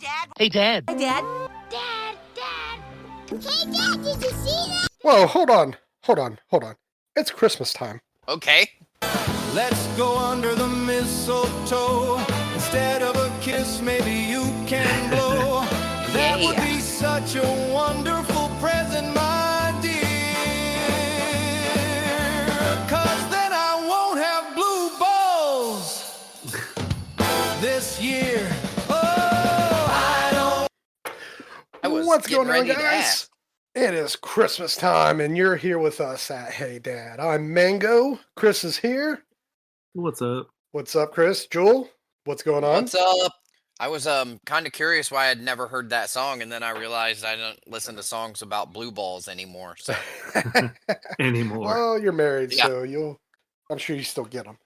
Hey, Dad. Hey, Dad. Dad. Hey, Dad, did you see that? Whoa, hold on. It's Christmas time. Okay. Let's go under the mistletoe. Instead of a kiss, maybe you can blow. That would be such a wonderful present, my dear. 'Cause then I won't have blue balls this year. What's going on, guys? It is Christmas time, and you're here with us at Hey Dad. I'm Mango. Chris is here. What's up? What's up, Chris? Jewel, what's going on? What's up? I was kind of curious why I'd never heard that song, and then I realized I don't listen to songs about blue balls anymore. So. Anymore. Well, you're married, so I'm sure you still get them.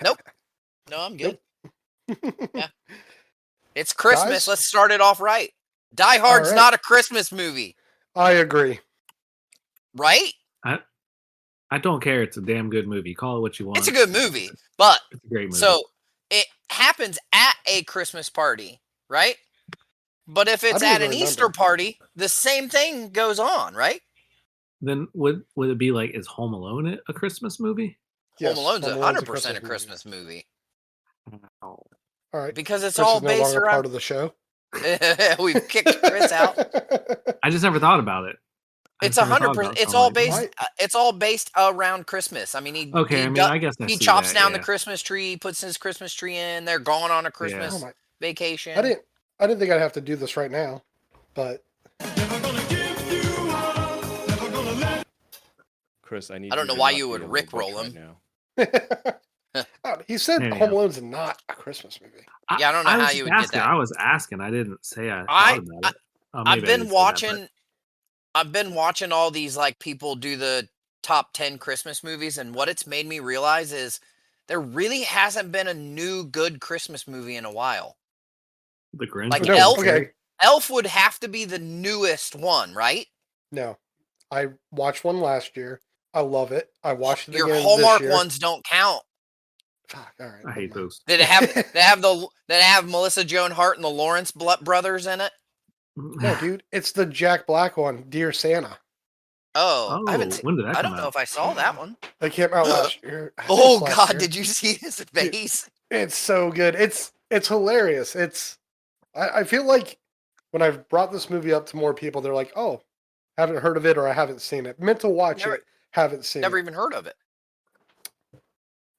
Nope. No, I'm good. Nope. Yeah. It's Christmas. Guys? Let's start it off right. Die Hard's not a Christmas movie. I agree. Right? I don't care. It's a damn good movie. Call it what you want. It's a good movie, but it's a great movie. So it happens at a Christmas party, right? But if it's at an Easter party, the same thing goes on, right? Then would it be like, is Home Alone a Christmas movie? Yes, Home Alone's 100% a Christmas movie. All right, because it's Chris all is no based longer around part of the show. We've kicked Chris out. I just never thought about it. It's 100%. It's all based. It's all based around Christmas. I mean, I guess he chops down the Christmas tree, puts his Christmas tree in. They're going on a Christmas vacation. I didn't think I'd have to do this right now, but Chris, I don't know why you would rickroll him. Right he said Home Alone's not a Christmas movie. Yeah, I don't know how you would get that. I was asking. I didn't say I thought about it. I've been watching all these like people do the top 10 Christmas movies, and what it's made me realize is there really hasn't been a new good Christmas movie in a while. The Grinch, like Elf. Okay. Elf would have to be the newest one, right? No, I watched one last year. I love it. I watched it again Your Hallmark this year. ones don't count. Fuck, all right. I hate those. Did it have Melissa Joan Hart and the Lawrence brothers in it? No, dude, it's the Jack Black one, Dear Santa. Oh, I haven't when did that I come don't know out? if I saw that one. They came out last year. Oh God, did you see his face? Dude, it's so good. It's hilarious. I feel like when I've brought this movie up to more people, they're like, "Oh, haven't heard of it or I haven't seen it." Meant to watch it, haven't seen it. Never even heard of it.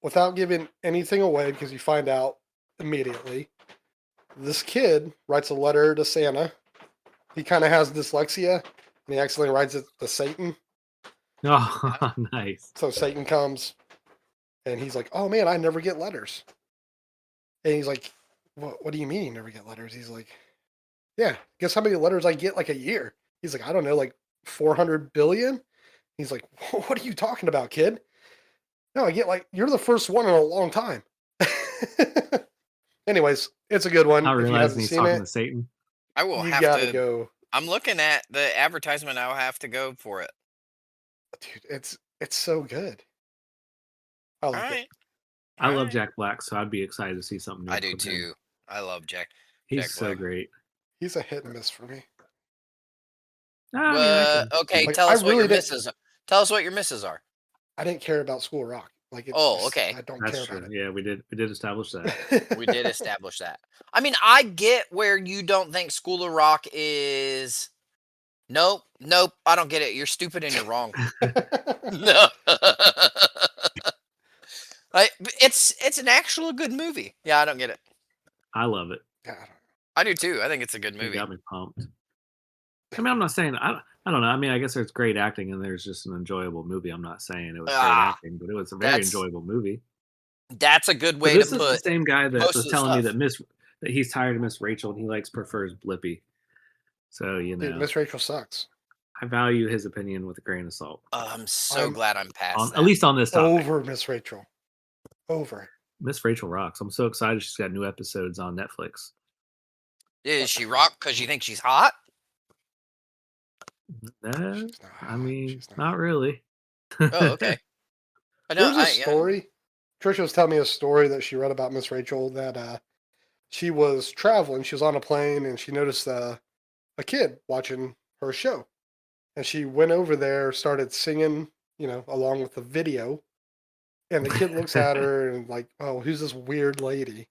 Without giving anything away, because you find out immediately, this kid writes a letter to Santa. He kind of has dyslexia, and he accidentally writes it to Satan. Oh, nice. So Satan comes, and he's like, "Oh man, I never get letters." And he's like, "What do you mean you never get letters?" He's like, "Yeah, guess how many letters I get like a year?" He's like, "I don't know, like 400 billion." He's like, "What are you talking about, kid?" "No, I get you're the first one in a long time." Anyways, it's a good one. I realize he's talking to Satan. I will have to go. I'm looking at the advertisement. I'll have to go for it. Dude, it's so good. I like it. I love Jack Black, so I'd be excited to see something new. I do too. I love Jack. He's so great. He's a hit and miss for me. Okay, tell us what your misses. Tell us what your misses are. I didn't care about School Rock. Okay. I don't care about it. Yeah, we did establish that. We did establish that. I mean, I get where you don't think School of Rock is. Nope. I don't get it. You're stupid and you're wrong. No. It's an actual good movie. Yeah, I don't get it. I love it. Yeah, I do too. I think it's a good movie. It got me pumped. I mean, I'm not saying I don't know. I mean, I guess there's great acting and there's just an enjoyable movie. I'm not saying it was great acting, but it was a very enjoyable movie. That's a good way to put. This is the same guy that was telling me that he's tired of Miss Rachel and he prefers Blippi. So Dude, Miss Rachel sucks. I value his opinion with a grain of salt. I'm so glad I'm past that. At least on this topic. Over Miss Rachel. Over. Miss Rachel rocks. I'm so excited she's got new episodes on Netflix. Is she rock because you think she's hot? I mean, not really. Oh, okay. There's a story. Trisha was telling me a story that she read about Miss Rachel that she was traveling. She was on a plane, and she noticed a kid watching her show, and she went over there, started singing, along with the video. And the kid looks at her and like, oh, who's this weird lady?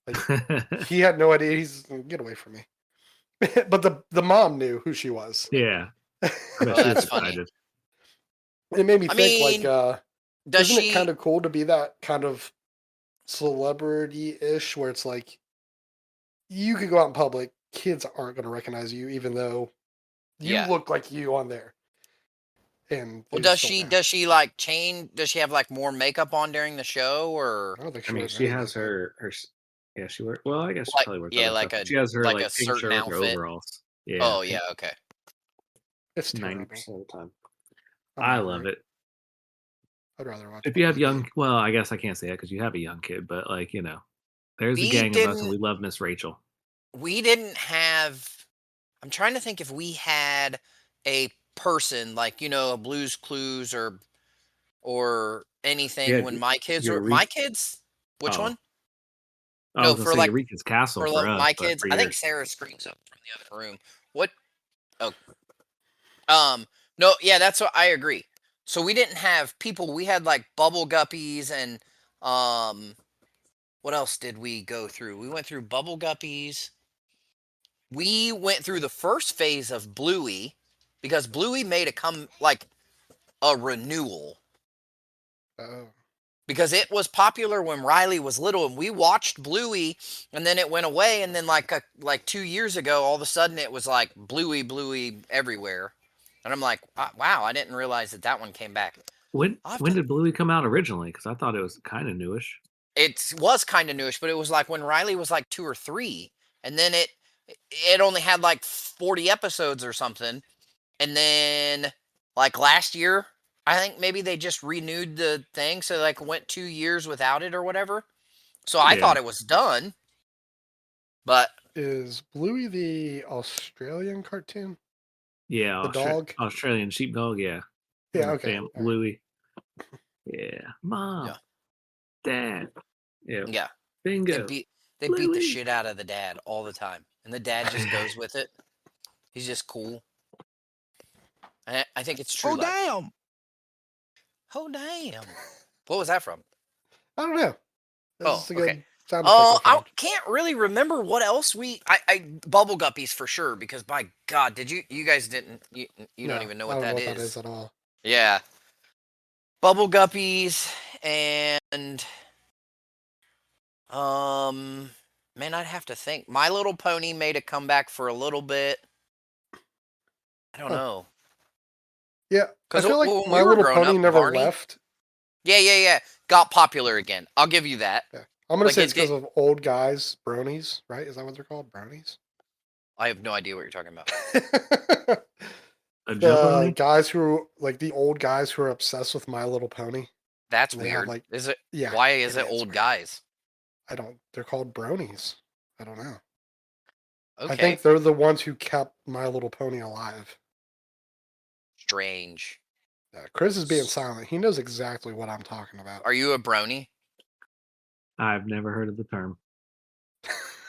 Like, he had no idea. He's get away from me. But the mom knew who she was. Yeah. I bet Oh, she was that's funny. excited. It made me I think, mean, does isn't she? it kind of cool to be that kind of celebrity-ish, where it's like you could go out in public, kids aren't going to recognize you, even though you Yeah. look like you on there. And Well, they does just don't she? know. Does she like change? Does she have like more makeup on during the show, or I don't think I she mean, wears she any has makeup. her. Yeah, she wears. Well, I guess she like probably wears yeah, other like stuff. a She has her like like a pink certain shirt with her outfit? overalls. Yeah. Oh yeah, okay. It's 90% terrible. of the time. I'm I over love it. I'd rather watch. If you have Buffy. young, well, I guess I can't say that because you have a young kid, but like there's a We gang of us and didn't. we love Miss Rachel. We didn't have. I'm trying to think if we had a person like a Blue's Clues or anything Yeah, when my kids were Eureka. my kids. Which Oh, one? I No, was gonna for say like Eureka's Castle for for us, my but kids. for I think yours, Sarah screams up from the other room. What? Oh, no, yeah, that's what I agree. So we didn't have people. We had like bubble guppies and what else did we go through? We went through bubble guppies. We went through the first phase of Bluey because Bluey made a renewal Oh. because it was popular when Riley was little and we watched Bluey and then it went away and then like 2 years ago all of a sudden it was like Bluey everywhere and I'm like wow, I didn't realize that one came back. when I'll have when to, did Bluey come out originally? Because I thought it was kind of newish. it was kind of newish, but it was like when Riley was like 2 or 3 and then it only had like 40 episodes or something. And then like last year, I think maybe they just renewed the thing. So like went 2 years without it or whatever. So I Yeah. thought it was done. But Is Bluey the Australian cartoon? Yeah, The dog? Australian sheepdog. Yeah. Yeah, And okay. All right. Bluey. Yeah, mom, Yeah. dad. Yeah, yeah, bingo. they beat the Bluey. shit out of the dad all the time. And the dad just goes with it. He's just cool. I think it's true. Oh, damn. Oh, damn. What was that from? I don't know. Oh, This is a good okay. sound effect I I found. can't really remember what else I bubble guppies for sure because by God, did you guys didn't you No, don't even know I what don't that know what is. that is at all. Yeah. Bubble guppies and man, I'd have to think. My Little Pony made a comeback for a little bit. I don't know. Yeah, I 'Cause feel like when My we were Little growing Pony up, never Barney- left. Yeah. Got popular again. I'll give you that. Yeah. I'm gonna Like say it it's because of old guys, bronies, right? Is that what they're called? Bronies? I have no idea what you're talking about. A The jabroni? guys who like the old guys who are obsessed with My Little Pony. That's They have, weird. like- Is it? Yeah. Why is it is old weird. guys? They're called bronies. I don't know. Okay. I think they're the ones who kept My Little Pony alive. Strange. Yeah, Chris is being silent. He knows exactly what I'm talking about. Are you a brony? I've never heard of the term.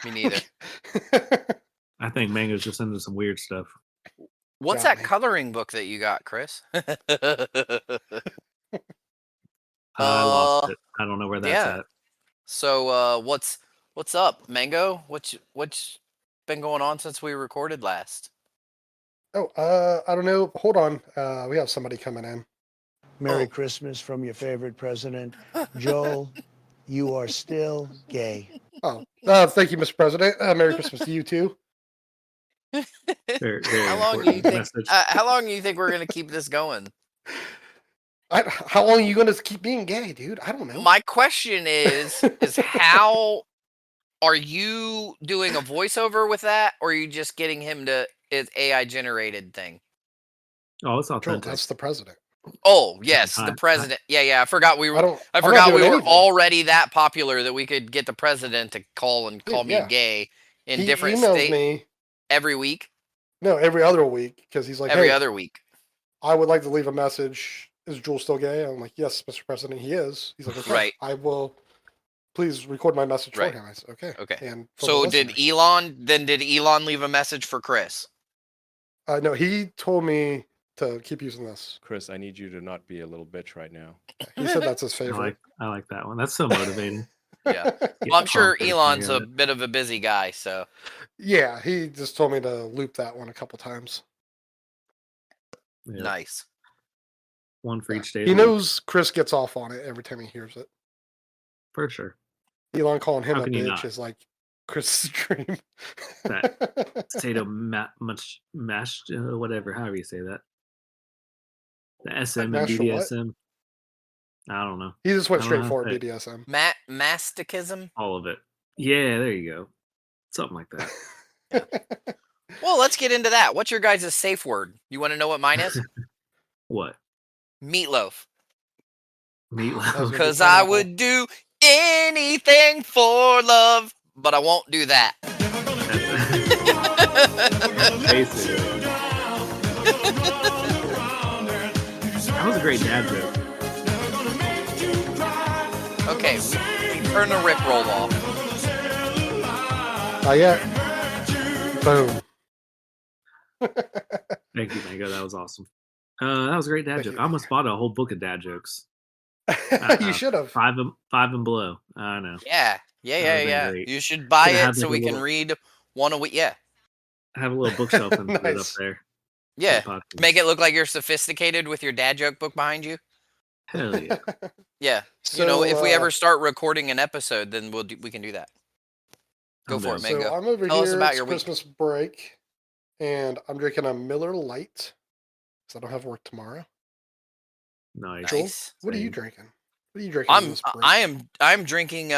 Me neither. I think Mango's just into some weird stuff. What's Got that me. coloring book that you got, Chris? I lost it. I don't know where that's yeah. at. So what's up, Mango? What's been going on since we recorded last? Oh, I don't know. Hold on. We have somebody coming in. Merry Oh. Christmas from your favorite president. Joel, you are still gay. Oh, thank you, Mr. President. Merry Christmas to you too. Very How long do important you think? message. How long do you think we're gonna keep this going? How long are you going to keep being gay, dude? I don't know. My question is how are you doing a voiceover with that, or are you just getting him to it's AI generated thing? Oh, it's Joel, authentic. that's the president. Oh yes, Hi- the president. Yeah. I forgot we were. I'm I not forgot we doing were anything. already that popular that we could get the president to call me Yeah. gay in He different emails states me. every week, No, every other week because he's like, every hey, other week. I would like to leave a message. Is Joel still gay? I'm like, yes, Mr. President, he is. He's like, okay, Right. I will please record my message Right. for him. I said, okay. Okay. And for the So did listeners. did Elon leave a message for Chris? No, he told me to keep using this. Chris, I need you to not be a little bitch right now. He said that's his favorite. I like that one. That's so motivating. Yeah. Get Well, I'm sure pumped every time Elon's I a got it. bit of a busy guy, so Yeah, he just told me to loop that one a couple times. Yeah. nice. One for each day. He of the week, knows Chris gets off on it every time he hears it. for sure. Elon calling him How a can you bitch not? is like Chris's dream. Mash, whatever, however you say that. The SM and Mash for what? BDSM. I don't know. He just went I don't know straight how for to say it. BDSM. Masticism? All of it. Yeah, there you go. Something like that. Well, let's get into that. What's your guys' safe word? You want to know what mine is? What? Meatloaf. Meatloaf. Because I would do anything for love, but I won't do that. Basically. That was a great dad joke. Okay, we turn the Rick roll off. Not yet. Boom. Thank you, Mango. That was awesome. That was a great dad Thank joke. you. I almost bought a whole book of dad jokes. You should have. Five and below. I know. Yeah. That would've been Yeah. great. You should buy Could've had, it so like, we a can little- read one a week. Yeah. Have a little bookshelf and put it up Nice. there. Yeah. for the podcast. Make it look like you're sophisticated with your dad joke book behind you. Hell yeah. Yeah. So, if we ever start recording an episode, then we can do that. Go I'm for down. it, So Mango. I'm over Tell us here. about It's your week. Christmas break, and I'm drinking a Miller Lite because I don't have work tomorrow. Nice. Joel, Nice. what are you Same. drinking? What are you drinking? on this break? I'm drinking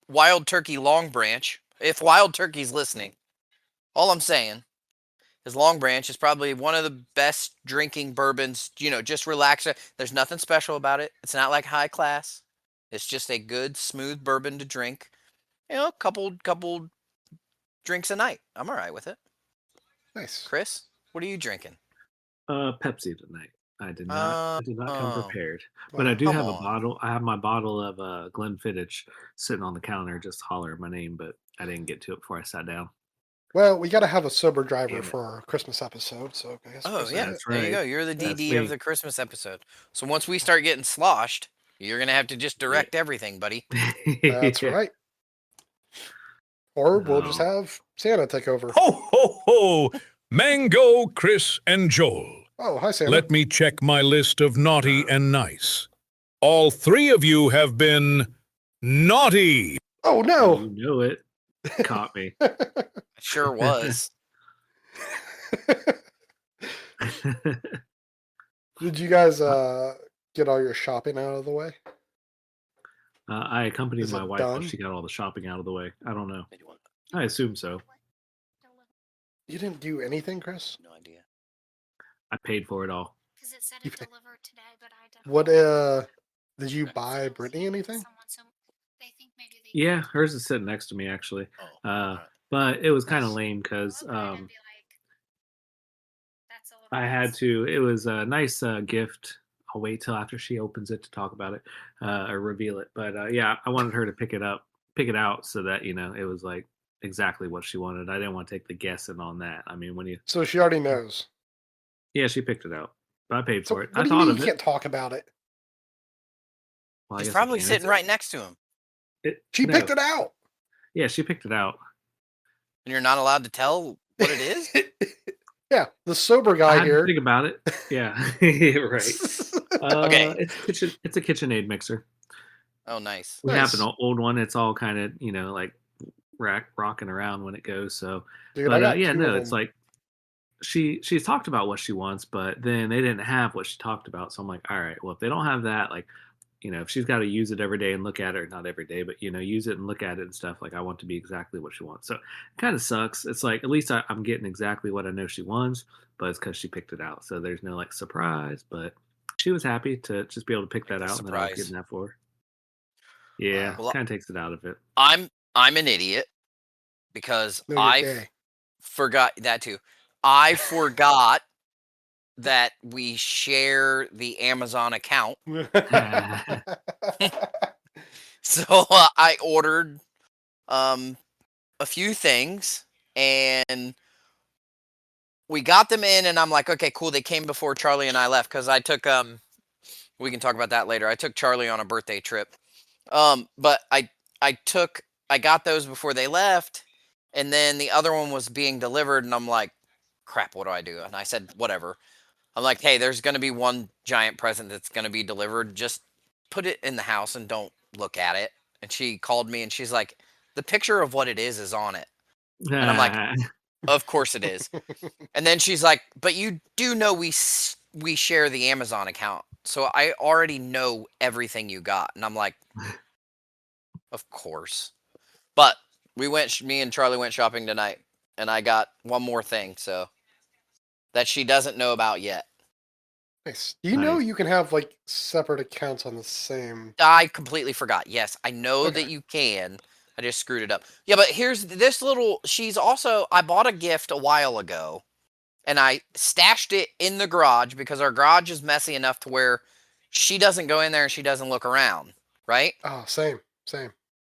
Wild Turkey Long Branch. If Wild Turkey's listening, all I'm saying is Long Branch is probably one of the best drinking bourbons. Just relax. There's nothing special about it. It's not like high class. It's just a good, smooth bourbon to drink. Couple drinks a night. I'm all right with it. Nice. Chris, what are you drinking? Pepsi tonight. I did not come Oh. prepared. But I do Come have a on. bottle. I have my bottle of Glenfiddich sitting on the counter, just hollering my name, but I didn't get to it before I sat down. Well, we got to have a sober driver Damn it. for our Christmas episode. So I guess Oh Chris yeah, is That's there you right. go. You're the That's DD of me. the Christmas episode. So once we start getting sloshed, you're gonna have to just direct everything, buddy. it. That's right. Or we'll just Oh. have Santa take over. Ho, ho, ho! Mango, Chris, and Joel. Oh, hi, Santa. Let me check my list of naughty and nice. All three of you have been naughty. Oh, no. You know it. Caught me. It sure was. Did you guys get all your shopping out of the way? I accompanied Is my it wife while done? she got all the shopping out of the way. I don't know. I assume so. You didn't do anything, Chris? No idea. I paid for it all. Because it said You it pay- delivered today, but I don't. What, know. did you So buy it's Brittany anything? someone, so they think maybe they Yeah, hers is sitting next to me actually. Oh, alright. But it was kind of Nice. lame because I'll look at it and be like, that's a little I had less. to. It was a nice gift. I'll wait till after she opens it to talk about it or reveal it. But yeah, I wanted her to pick it out, so that it was like exactly what she wanted. I didn't want to take the guessing on that. I mean, when you So she already knows. yeah, she picked it out, but I paid So for it. what I do you thought mean of you it. can't talk about it? Well, I He's guess I probably can. sitting right next to him, She picked it out. Yeah, she picked it out. and you're not allowed to tell what it is. Yeah, the sober I guy had to here. think about it. Yeah, right. Okay. It's a KitchenAid mixer. Oh, nice. We Nice. have an old one. It's all kind of like rocking around when it goes. So, Dude, I but got yeah, two no, of it's them. like she's talked about what she wants, but then they didn't have what she talked about. So I'm like, all right, well, if they don't have that, like, if she's got to use it every day and look at it, or not every day, but use it and look at it and stuff, like I want to be exactly what she wants. So it kind of sucks. It's like at least I'm getting exactly what I know she wants, but it's because she picked it out. So there's no like surprise, but she was happy to just be able to pick that Like a out and that I was surprise. getting that for her. Yeah, Well, kind of takes it out of it. I'm an idiot because No, you're I gay. forgot that too. I forgot that we share the Amazon account. So I ordered a few things, and we got them in, and I'm like, okay, cool. They came before Charlie and I left because I took we can talk about that later. I took Charlie on a birthday trip. But I got those before they left, and then the other one was being delivered, and I'm like, crap, what do I do? And I said, whatever. I'm like, hey, there's gonna be one giant present that's gonna be delivered. Just put it in the house and don't look at it. And she called me and she's like, the picture of what it is on it. And I'm like, of course it is. And then she's like, but you do know we share the Amazon account, so I already know everything you got. And I'm like, of course. But me and Charlie went shopping tonight, and I got one more thing, so that she doesn't know about yet. Nice. You know Nice. you can have like separate accounts on the same. I completely forgot. Yes, I know Okay. that you can. I just screwed it up. Yeah, but here's this little. I bought a gift a while ago, and I stashed it in the garage because our garage is messy enough to where she doesn't go in there and she doesn't look around, right? Oh, same.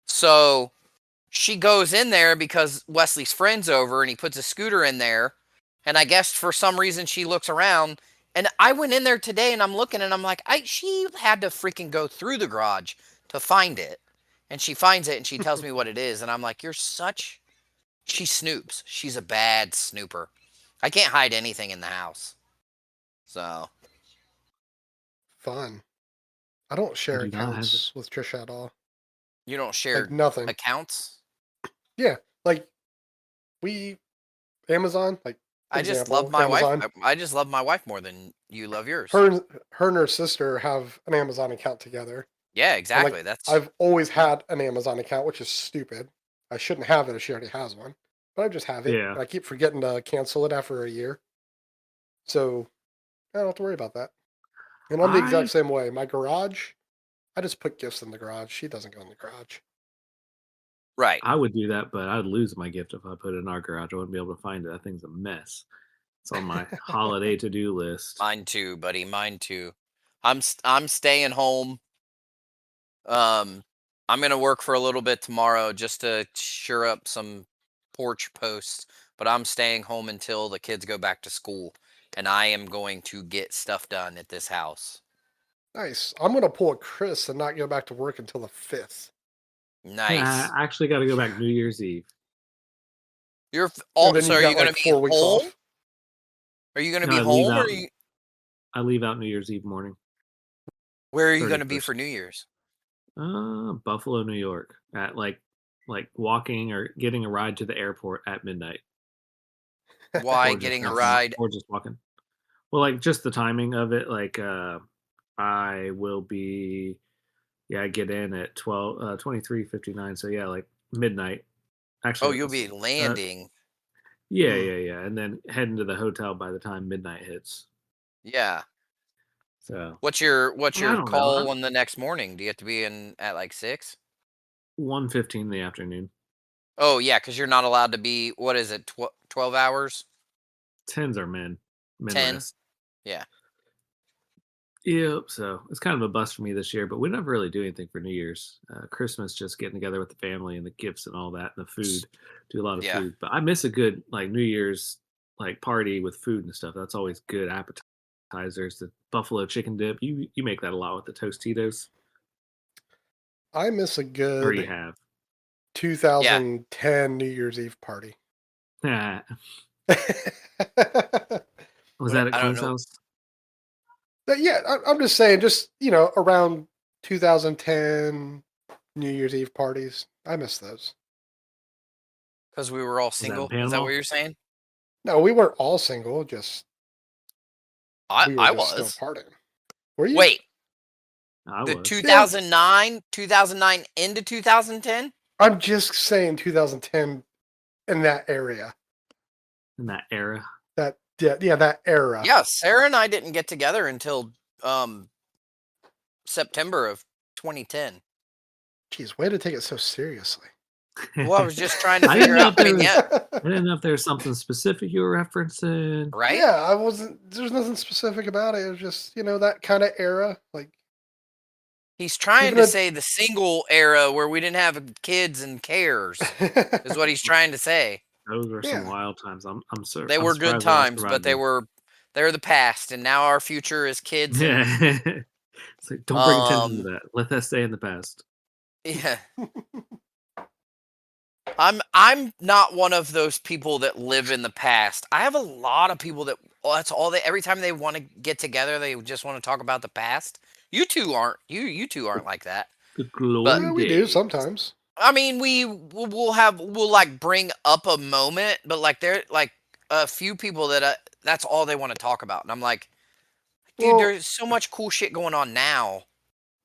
So she goes in there because Wesley's friend's over and he puts a scooter in there. And I guess for some reason she looks around. And I went in there today and I'm looking and I'm like, she had to freaking go through the garage to find it. And she finds it and she tells me what it is. And I'm like, she snoops. She's a bad snooper. I can't hide anything in the house. So. Fun. I don't share do not have accounts with Trisha at all. You don't share Like nothing. accounts? Yeah, like we Amazon. Like I just example, love my Amazon. wife. I just love my wife more than you love yours. Her and her sister have an Amazon account together. Yeah, And, exactly. like, I've always had an Amazon account, which is stupid. I shouldn't have it if she already has one, but I just have it. Yeah. And I keep forgetting to cancel it after a year, so I don't have to worry about that. And I'm the exact same way. My garage, I just put gifts in the garage. She doesn't go in the garage. Right. I would do that, but I'd lose my gift if I put it in our garage. I wouldn't be able to find it. That thing's a mess. It's on my holiday to-do list. Mine too, buddy. Mine too. I'm staying home. I'm gonna work for a little bit tomorrow just to sure up some porch posts, but I'm staying home until the kids go back to school, and I am going to get stuff done at this house. Nice. I'm gonna pull a Chris and not go back to work until the 5th. Nice. I actually got to go back New Year's Eve. You're And then so you've are got you gonna like be 4 weeks home? off. Are you gonna No, be I leave home, or out. are you? I leave out New Year's Eve morning. Where are you gonna be 31st. for New Year's? Buffalo, New York, at like walking or getting a ride to the airport at midnight, Why or just getting a walking, ride? or just walking. Well, like just the timing of it. Like I will be, I get in at 23:59. So yeah, like midnight. Actually, Oh, you'll be landing. yeah, and then heading to the hotel by the time midnight hits. Yeah. So What's your I don't call know. on the next morning? Do you have to be in at like 6? 1:15 in the afternoon. Oh yeah, because you're not allowed to be. What is it? 12 hours? 10s are men 10? rest. Yeah. Yep. So it's kind of a bust for me this year, but we never really do anything for New Year's. Christmas, just getting together with the family and the gifts and all that, and the food. Do a lot of Yeah. food, but I miss a good like New Year's like party with food and stuff. That's always good appetizers. The buffalo chicken dip. You make that a lot with the Tostitos, I miss a or you good have. 2010 New Year's Eve party. Was But that at I don't Clint's know. house? But yeah, I'm just saying, just around 2010 New Year's Eve parties. I miss those. Because we were all Was that in single. Is that Panama? what you're saying? No, we weren't all single. Just we were I just still was. partying. Were you? Wait, I the was 2009 into 2010? I'm just saying 2010 in that area. in that era. That era. Yeah, Sarah and I didn't get together until September of 2010. Jeez, way to take it so seriously. Well, I was just trying to I figure didn't know out. if there was. Yeah, I didn't know if there was something specific you were referencing. right? Yeah, I wasn't. There's nothing specific about it. It was just that kind of era. Like He's trying Even to if- say the single era where we didn't have kids and cares is what he's trying to say. Those were some Yeah. wild times. I'm so They I'm were good surprised we all times, but survived them. they're the past, and now our future is kids. And, Yeah. It's like, don't bring attention to that. Let that stay in the past. yeah. I'm not one of those people that live in the past. I have a lot of people that that's all they every time they want to get together, they just want to talk about the past. You two aren't you two aren't like that. The glory But Yeah, we do days. sometimes. I mean, we'll like bring up a moment, but like there like a few people that that's all they want to talk about, and I'm like, dude, Well, there's so much cool shit going on now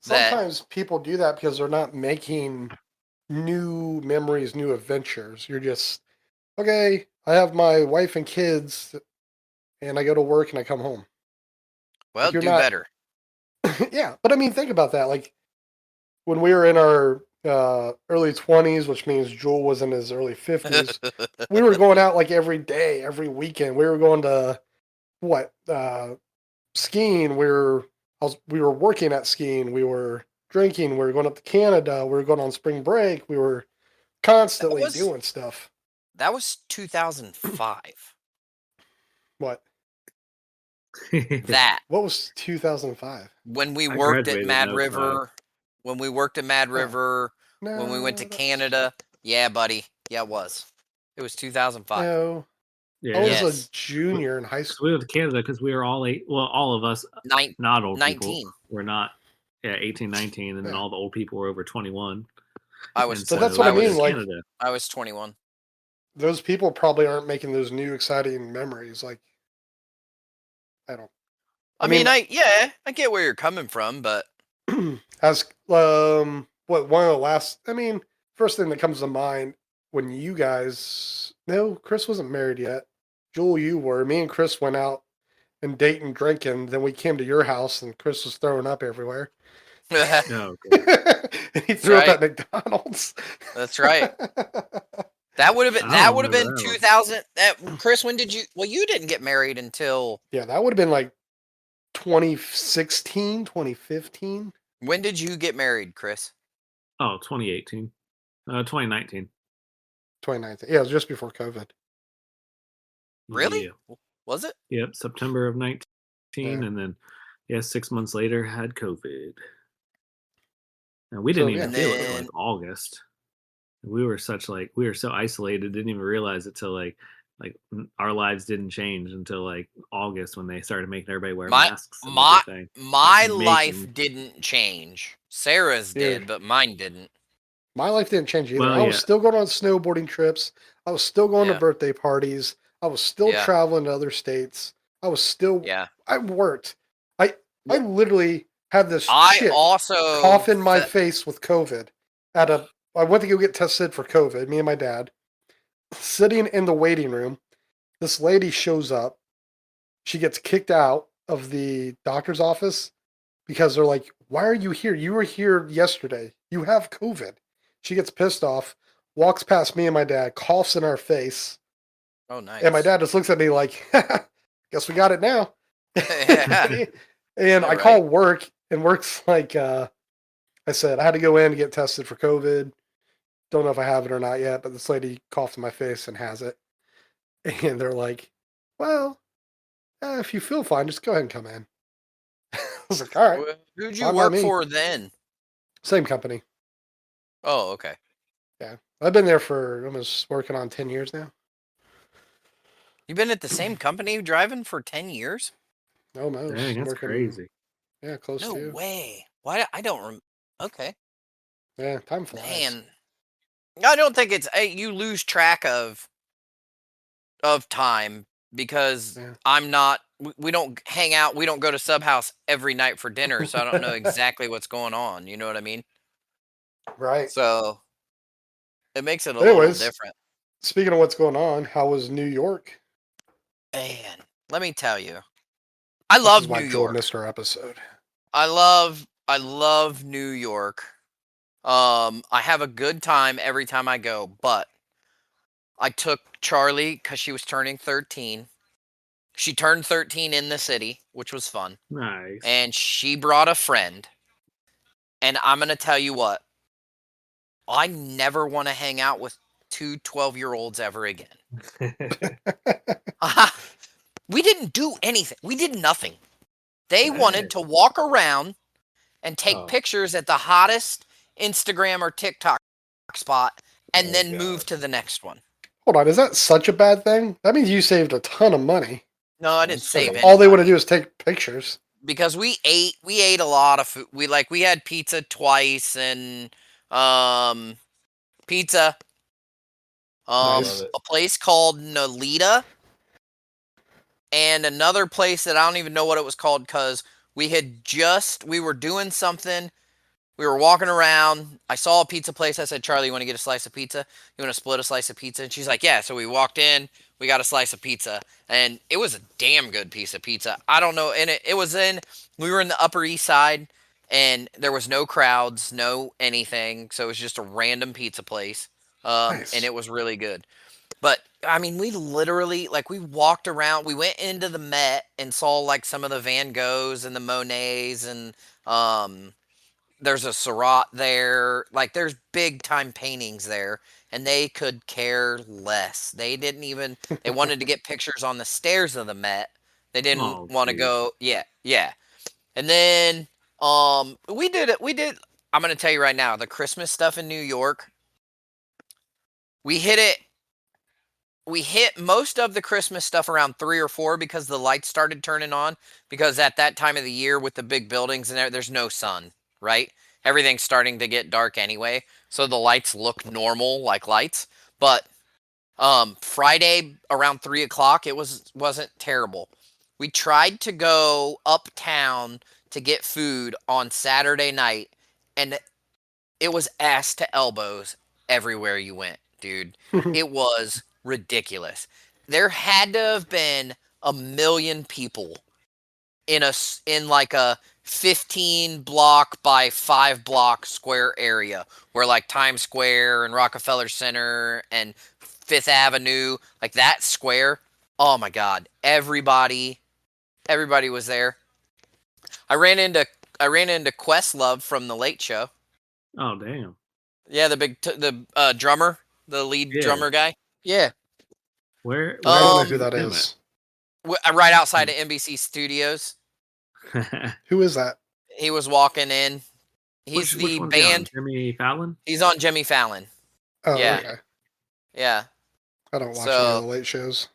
that sometimes people do that because they're not making new memories, new adventures. You're just, okay, I have my wife and kids, and I go to work and I come home. well, you're do not- better. Yeah, but I mean, think about that. Like when we were in our early 20s, which means Jewel was in his early 50s, we were going out like every day, every weekend. We were going to what skiing. We were working at skiing. We were drinking. We were going up to Canada. We were going on spring break. We were constantly doing stuff. That was 2005. What? That What was 2005? when we I worked at graduated in Mad 05. River, when we worked at Mad River, when we went to Canada. Yeah, buddy. Yeah, it was. It was 2005. No, Yeah. I was Yes. a junior in high So school. we went to Canada because we were all all of us, not old 19. people, were not 18, 19, and then Yeah. all the old people were over 21. I was. And But that's what I I mean. was- Like Canada. I was 21. those people probably aren't making those new exciting memories. Like I don't. I mean, I get where you're coming from, but as what one of the last. I mean, first thing that comes to mind when you guys. No, Chris wasn't married yet. Joel, you were. Me and Chris went out and dating, drinking. Then we came to your house, and Chris was throwing up everywhere. No, okay. And he threw up right. at McDonald's. That's right. That would have been. I That don't would have been remember that one. 2000. Chris, when did you? Well, you didn't get married until. Yeah, that would have been like 2016, 2015. When did you get married, Chris? Oh, 2018. 2019. 2019. Yeah, it was just before COVID. Really? Yeah. Was it? Yep, September of 19, Yeah. and then 6 months later had COVID. And we didn't So, even yeah. feel it And till then- like August. We were so isolated, didn't even realize it till like our lives didn't change until like August when they started making everybody wear masks and everything. My Like, life making- didn't change. Sarah's Dude. did, but mine didn't. My life didn't change either. Well, I was yeah. still going on snowboarding trips. I was still going Yeah. to birthday parties. I was still Yeah. traveling to other states. I was still. Yeah. I worked. I literally had this I shit also cough in my fe- face with COVID. I went to go get tested for COVID. Me and my dad sitting in the waiting room. This lady shows up. She gets kicked out of the doctor's office because they're like, "Why are you here? You were here yesterday. You have COVID." She gets pissed off, walks past me and my dad, coughs in our face, Oh, nice. and my dad just looks at me like, "Guess we got it now." And I Right. call work, and work's like, I said I had to go in to get tested for COVID. Don't know if I have it or not yet, but this lady coughed in my face and has it. And they're like, "Well, if you feel fine, just go ahead and come in." I was like, "All right, Who'd you fine by work me." for then? Same company. Oh, okay. Yeah, I've been there for almost working on 10 years now. You've been at the same company driving for 10 years? Almost. Dang, that's working, crazy. Yeah, close No to. way. Why? I don't. Okay, Yeah, time flies. man. I don't think it's you lose track of time because Yeah. I'm not. We don't hang out. We don't go to Sub House every night for dinner, so I don't know exactly what's going on. You know what I mean? Right. So it makes it a little Anyways, different. Speaking of what's going on, how was New York? Man, let me tell you, I This love is why New Joel York. missed our episode. I love New York. I have a good time every time I go, but I took Charlie because she was turning 13. She turned 13 in the city, which was fun. Nice. And she brought a friend. And I'm going to tell you what, I never want to hang out with two 12-year-olds ever again. We didn't do anything. We did nothing. They wanted to walk around and take Oh. pictures at the hottest Instagram or TikTok spot and then move to the next one. Hold on, is that such a bad thing? That means you saved a ton of money. No, I didn't save any. All they want to do is take pictures. Because we ate a lot of food. We had pizza twice and pizza. Nice. A place called Nolita and another place that I don't even know what it was called because we were doing something. We were walking around. I saw a pizza place. I said, Charlie, you want to get a slice of pizza? You want to split a slice of pizza? And she's like, yeah. So we walked in. We got a slice of pizza. And it was a damn good piece of pizza. I don't know. And we were in the Upper East Side. And there was no crowds, no anything. So it was just a random pizza place. Nice. And it was really good. But, I mean, we literally, we walked around. We went into the Met and saw, some of the Van Goghs and the Monets and, there's a Seurat there. There's big time paintings there, and they could care less. They didn't even. They wanted to get pictures on the stairs of the Met. They didn't want to go. Yeah, yeah. And then we did it. We did. I'm gonna tell you right now, the Christmas stuff in New York. We hit it. We hit most of the Christmas stuff around 3 or 4 because the lights started turning on. Because at that time of the year, with the big buildings and there's no sun. Right? Everything's starting to get dark anyway, so the lights look normal like lights. But Friday around 3 o'clock, wasn't terrible. We tried to go uptown to get food on Saturday night, and it was ass to elbows everywhere you went, dude. It was ridiculous. There had to have been 1 million people in a 15 block by 5 block square area where Times Square and Rockefeller Center and Fifth Avenue, that square. Oh my God. Everybody was there. I ran into Questlove from the Late Show. Oh, damn. Yeah, the drummer, the lead drummer guy. Yeah. Where I don't know Um, who that is. Right outside of NBC Studios. Who is that? He was walking in. He's which the one's he on? band. Jimmy Fallon? He's on Jimmy Fallon. Oh, Yeah. okay. Yeah. I don't watch any So- of the late shows.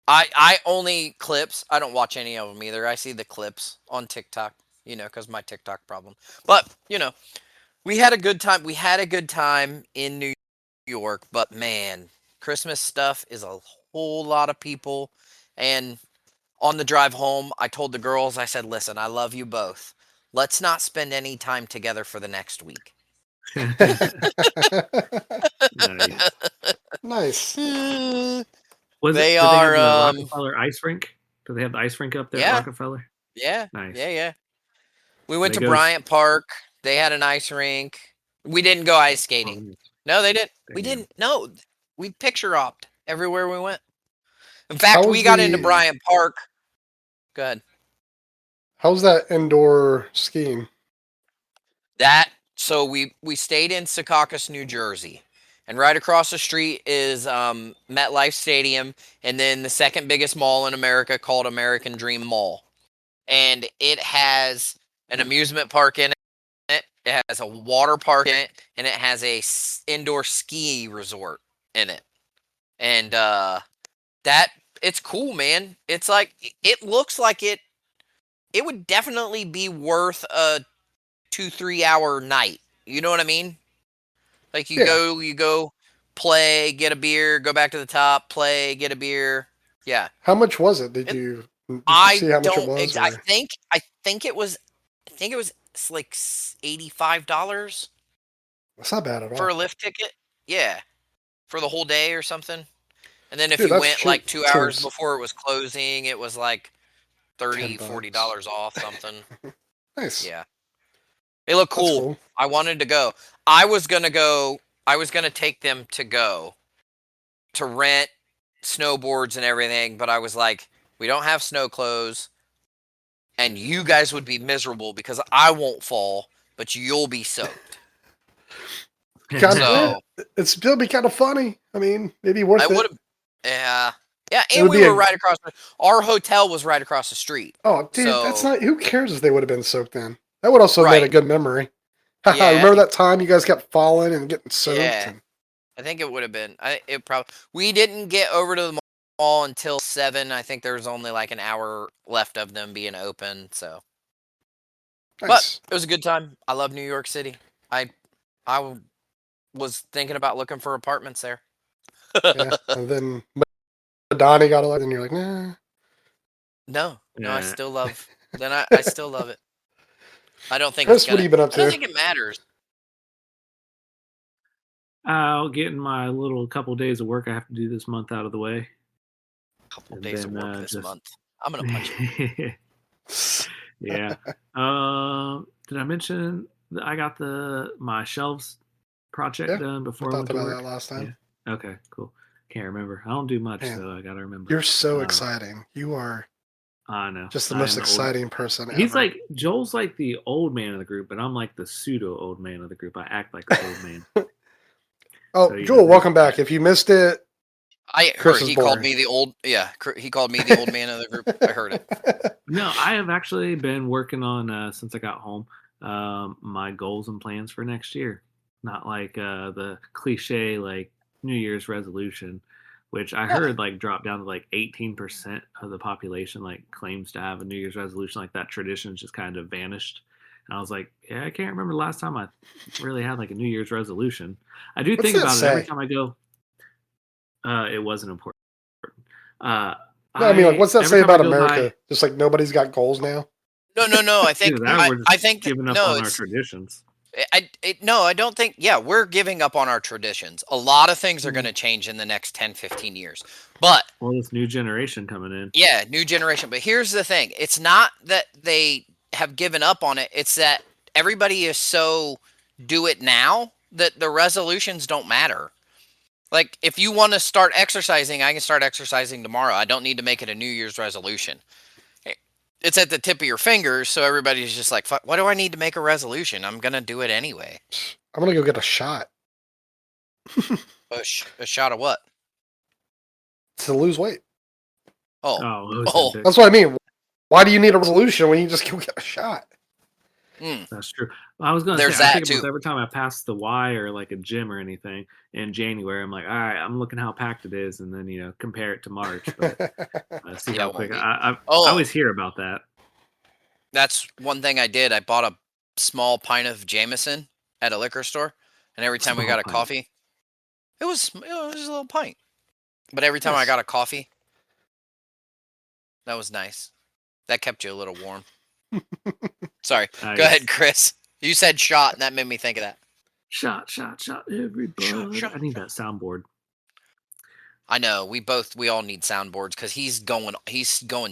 I only clips. I don't watch any of them either. I see the clips on TikTok, because my TikTok problem. But, we had a good time. We had a good time in New York, but man, Christmas stuff is a whole lot of people. And on the drive home, I told the girls, I said, listen, I love you both. Let's not spend any time together for the next week. Nice. Nice. Was They did they have are, the Rockefeller ice rink? Do they have the ice rink up there Yeah. at Rockefeller? Yeah. Nice. Yeah. We went They to go- Bryant Park. They had an ice rink. We didn't go ice skating. No, they didn't. We Damn. didn't. No, we picture opt everywhere we went. In fact, How we was got the- into Bryant Park. Go ahead. How's that indoor skiing? So we stayed in Secaucus, New Jersey, and right across the street is MetLife Stadium, and then the second biggest mall in America called American Dream Mall, and it has an amusement park in it. It has a water park in it, and it has a indoor ski resort in it, and it's cool, man. It's it looks like it would definitely be worth a 2-3 hour night. You know what I mean? You go play, get a beer, go back to the top, play, get a beer. Yeah. How much was it? Did you I see how much it don't. was? I or- think it was like $85 That's not bad at all. for a lift ticket. Yeah, for the whole day or something. And then if Dude, you that's went cheap. 2 hours Since- before it was closing, it was like $30, $10. $40 off something. Nice. Yeah. They look That's cool. cool. I wanted to go. I was gonna go. I was gonna take them to rent snowboards and everything, but I was like, we don't have snow clothes, and you guys would be miserable because I won't fall but you'll be soaked. God, So it'd still be kind of funny. I mean, maybe worth I it. would have, yeah, It and would we be were right across. Our hotel was right across the street. Oh, dude, that's So not. Who cares if they would have been soaked then? That would also have made a right, good memory. Haha, yeah, remember that time you guys kept falling and getting soaked? yeah. I think it would have been. It probably. We didn't get over to the mall until 7. I think there was only like an hour left of them being open. So, but Nice. it was a good time. I love New York City. I was thinking about looking for apartments there. Yeah. And then Donnie got elected, and you're like, nah. No, I Yeah. still love. Then I still love it. I don't think it's Chris, what gonna. have you been up I don't to? think it matters. I'll get my little couple days of work I have to do this month out of the way. Couple And days of then, work this just month. I'm gonna punch you. yeah. Did I mention that I got my shelves project Yeah, done we before I went talked to about work? that last time. Yeah. Okay, cool. Can't remember. I don't do much, Man, so I gotta remember. You're so Um, exciting. You are I know. just the I most am old. exciting person He's ever. like Joel's like the old man of the group, but I'm like the pseudo old man of the group. I act like the old man. Oh, So, Joel, welcome back. If you missed it, I Chris heard is he called boring. me the old. Yeah, he called me the old man of the group. I heard it. No, I have actually been working on since I got home, my goals and plans for next year. Not like the cliche like New Year's resolution, which I heard like dropped down to like 18% of the population like claims to have a New Year's resolution. Like that tradition just kind of vanished. And I was like, yeah, I can't remember the last time I really had like a New Year's resolution. I do What's think that about it every say? time I go. It wasn't important. Uh, No, I mean, like, what's that every say time I about go by, America? Just like nobody's got goals now. No. I either think that or we're just I think giving up no. on our It's traditions. no. I don't think. Yeah, we're giving up on our traditions. A lot of things are going Mm. to change in the next 10, 15 years. But Well, this new generation coming in. yeah, new generation. But here's the thing: it's not that they have given up on it. It's that everybody is so do it now that the resolutions don't matter. Like, if you want to start exercising, I can start exercising tomorrow. I don't need to make it a New Year's resolution. It's at the tip of your fingers, so everybody's just like, why do I need to make a resolution? I'm going to do it anyway. I'm gonna go get a shot A shot of what? to lose weight. Oh. Oh, That's what I mean. Why do you need a resolution when you just go get a shot? that's true. I was going to There's say, I that think about too. every time I pass the Y or like a gym or anything in January, I'm like, all right, I'm looking how packed it is, and then compare it to March, but see Yeah, how it won't quick. be. I Oh, always hear about that. that's one thing I did. I bought a small pint of Jameson at a liquor store, and every time we Small got a pint. coffee, it was a little pint. But every time I Nice. got a coffee, that was nice. That kept you a little warm. Sorry. Nice. Go ahead, Chris. You said shot, and that made me think of that. Shot, everybody. Shot. I need that soundboard. I know we all need soundboards because he's going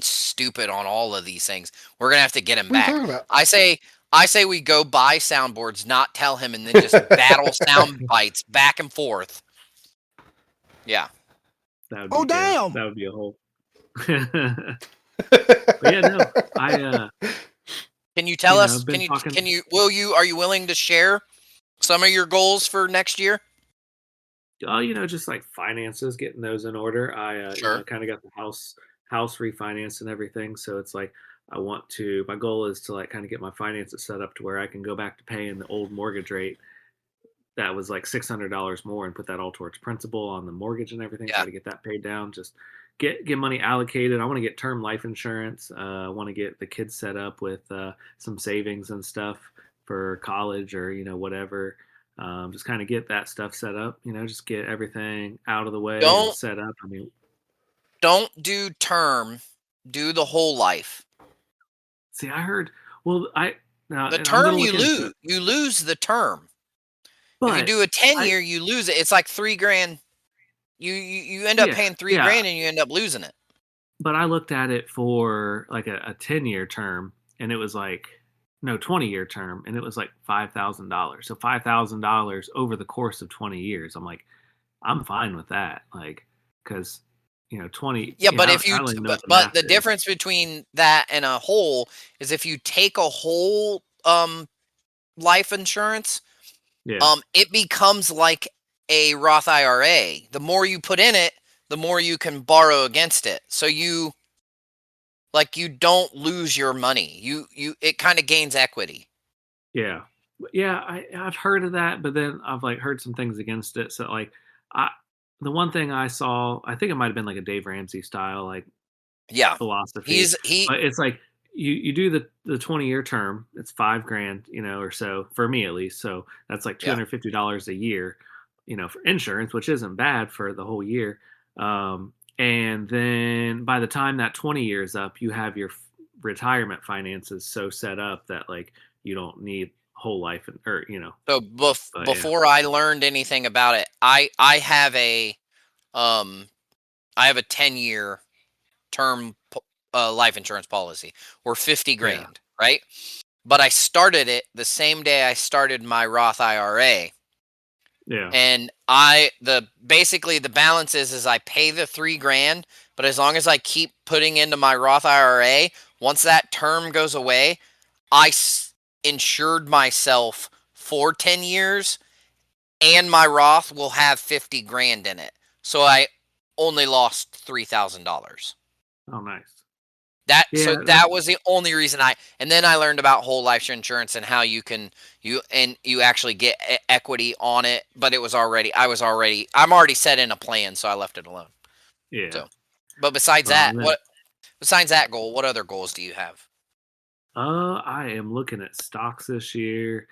stupid on all of these things. We're gonna have to get him What are you back. talking about? I say we go buy soundboards, not tell him, and then just battle sound bites back and forth. Yeah. That would be damn! That would be a whole. But yeah, no. Can you tell us? I've been talking. Are you willing to share some of your goals for next year? Just like finances, getting those in order. I Sure. kind of got the house refinanced and everything, so it's like my goal is to like kind of get my finances set up to where I can go back to paying the old mortgage rate that was like $600 more and put that all towards principal on the mortgage and everything. Yeah. Try to get that paid down. Just get money allocated. I want to get term life insurance. I want to get the kids set up with some savings and stuff for college or whatever. Just kind of get that stuff set up. Just get everything out of the way and set up. I mean, don't do term. Do the whole life. see, I heard. Well, the term you lose the term. If you do a 10-year, you lose it. It's like $3,000. You end up paying $3,000 and you end up losing it. But I looked at it for like a 10-year term, and it was like 20-year term, and it was like $5,000. So $5,000 over the course of 20 years. I'm like, I'm fine with that, like, because 20. Yeah, but but the difference between that and a whole is if you take a whole life insurance, Yeah. it becomes like a Roth IRA. The more you put in it, the more you can borrow against it. So you don't lose your money. It kind of gains equity. Yeah. Yeah, I've heard of that, but then I've like heard some things against it. So like I the one thing I saw, I think it might have been like a Dave Ramsey style like Yeah. philosophy, but it's like you do the 20-year term, it's 5 grand, or so for me at least. So that's like Yeah. $250 a year, for insurance, which isn't bad for the whole year. And then by the time that 20 years up, you have your retirement finances so set up that like you don't need whole life So but yeah. before I learned anything about it, I have a um I have a 10-year term life insurance policy or 50 Yeah. grand, right? But I started it the same day I started my Roth IRA. Yeah. And basically the balance is I pay the 3 grand, but as long as I keep putting into my Roth IRA, once that term goes away, insured myself for 10 years and my Roth will have 50 grand in it. So I only lost $3,000. Oh, nice. So Yeah, that was the only reason and then I learned about whole life insurance and how you actually get equity on it, but I'm already set in a plan, so I left it alone. yeah. So, but besides Well, that, and then besides that goal, what other goals do you have? I am looking at stocks this year,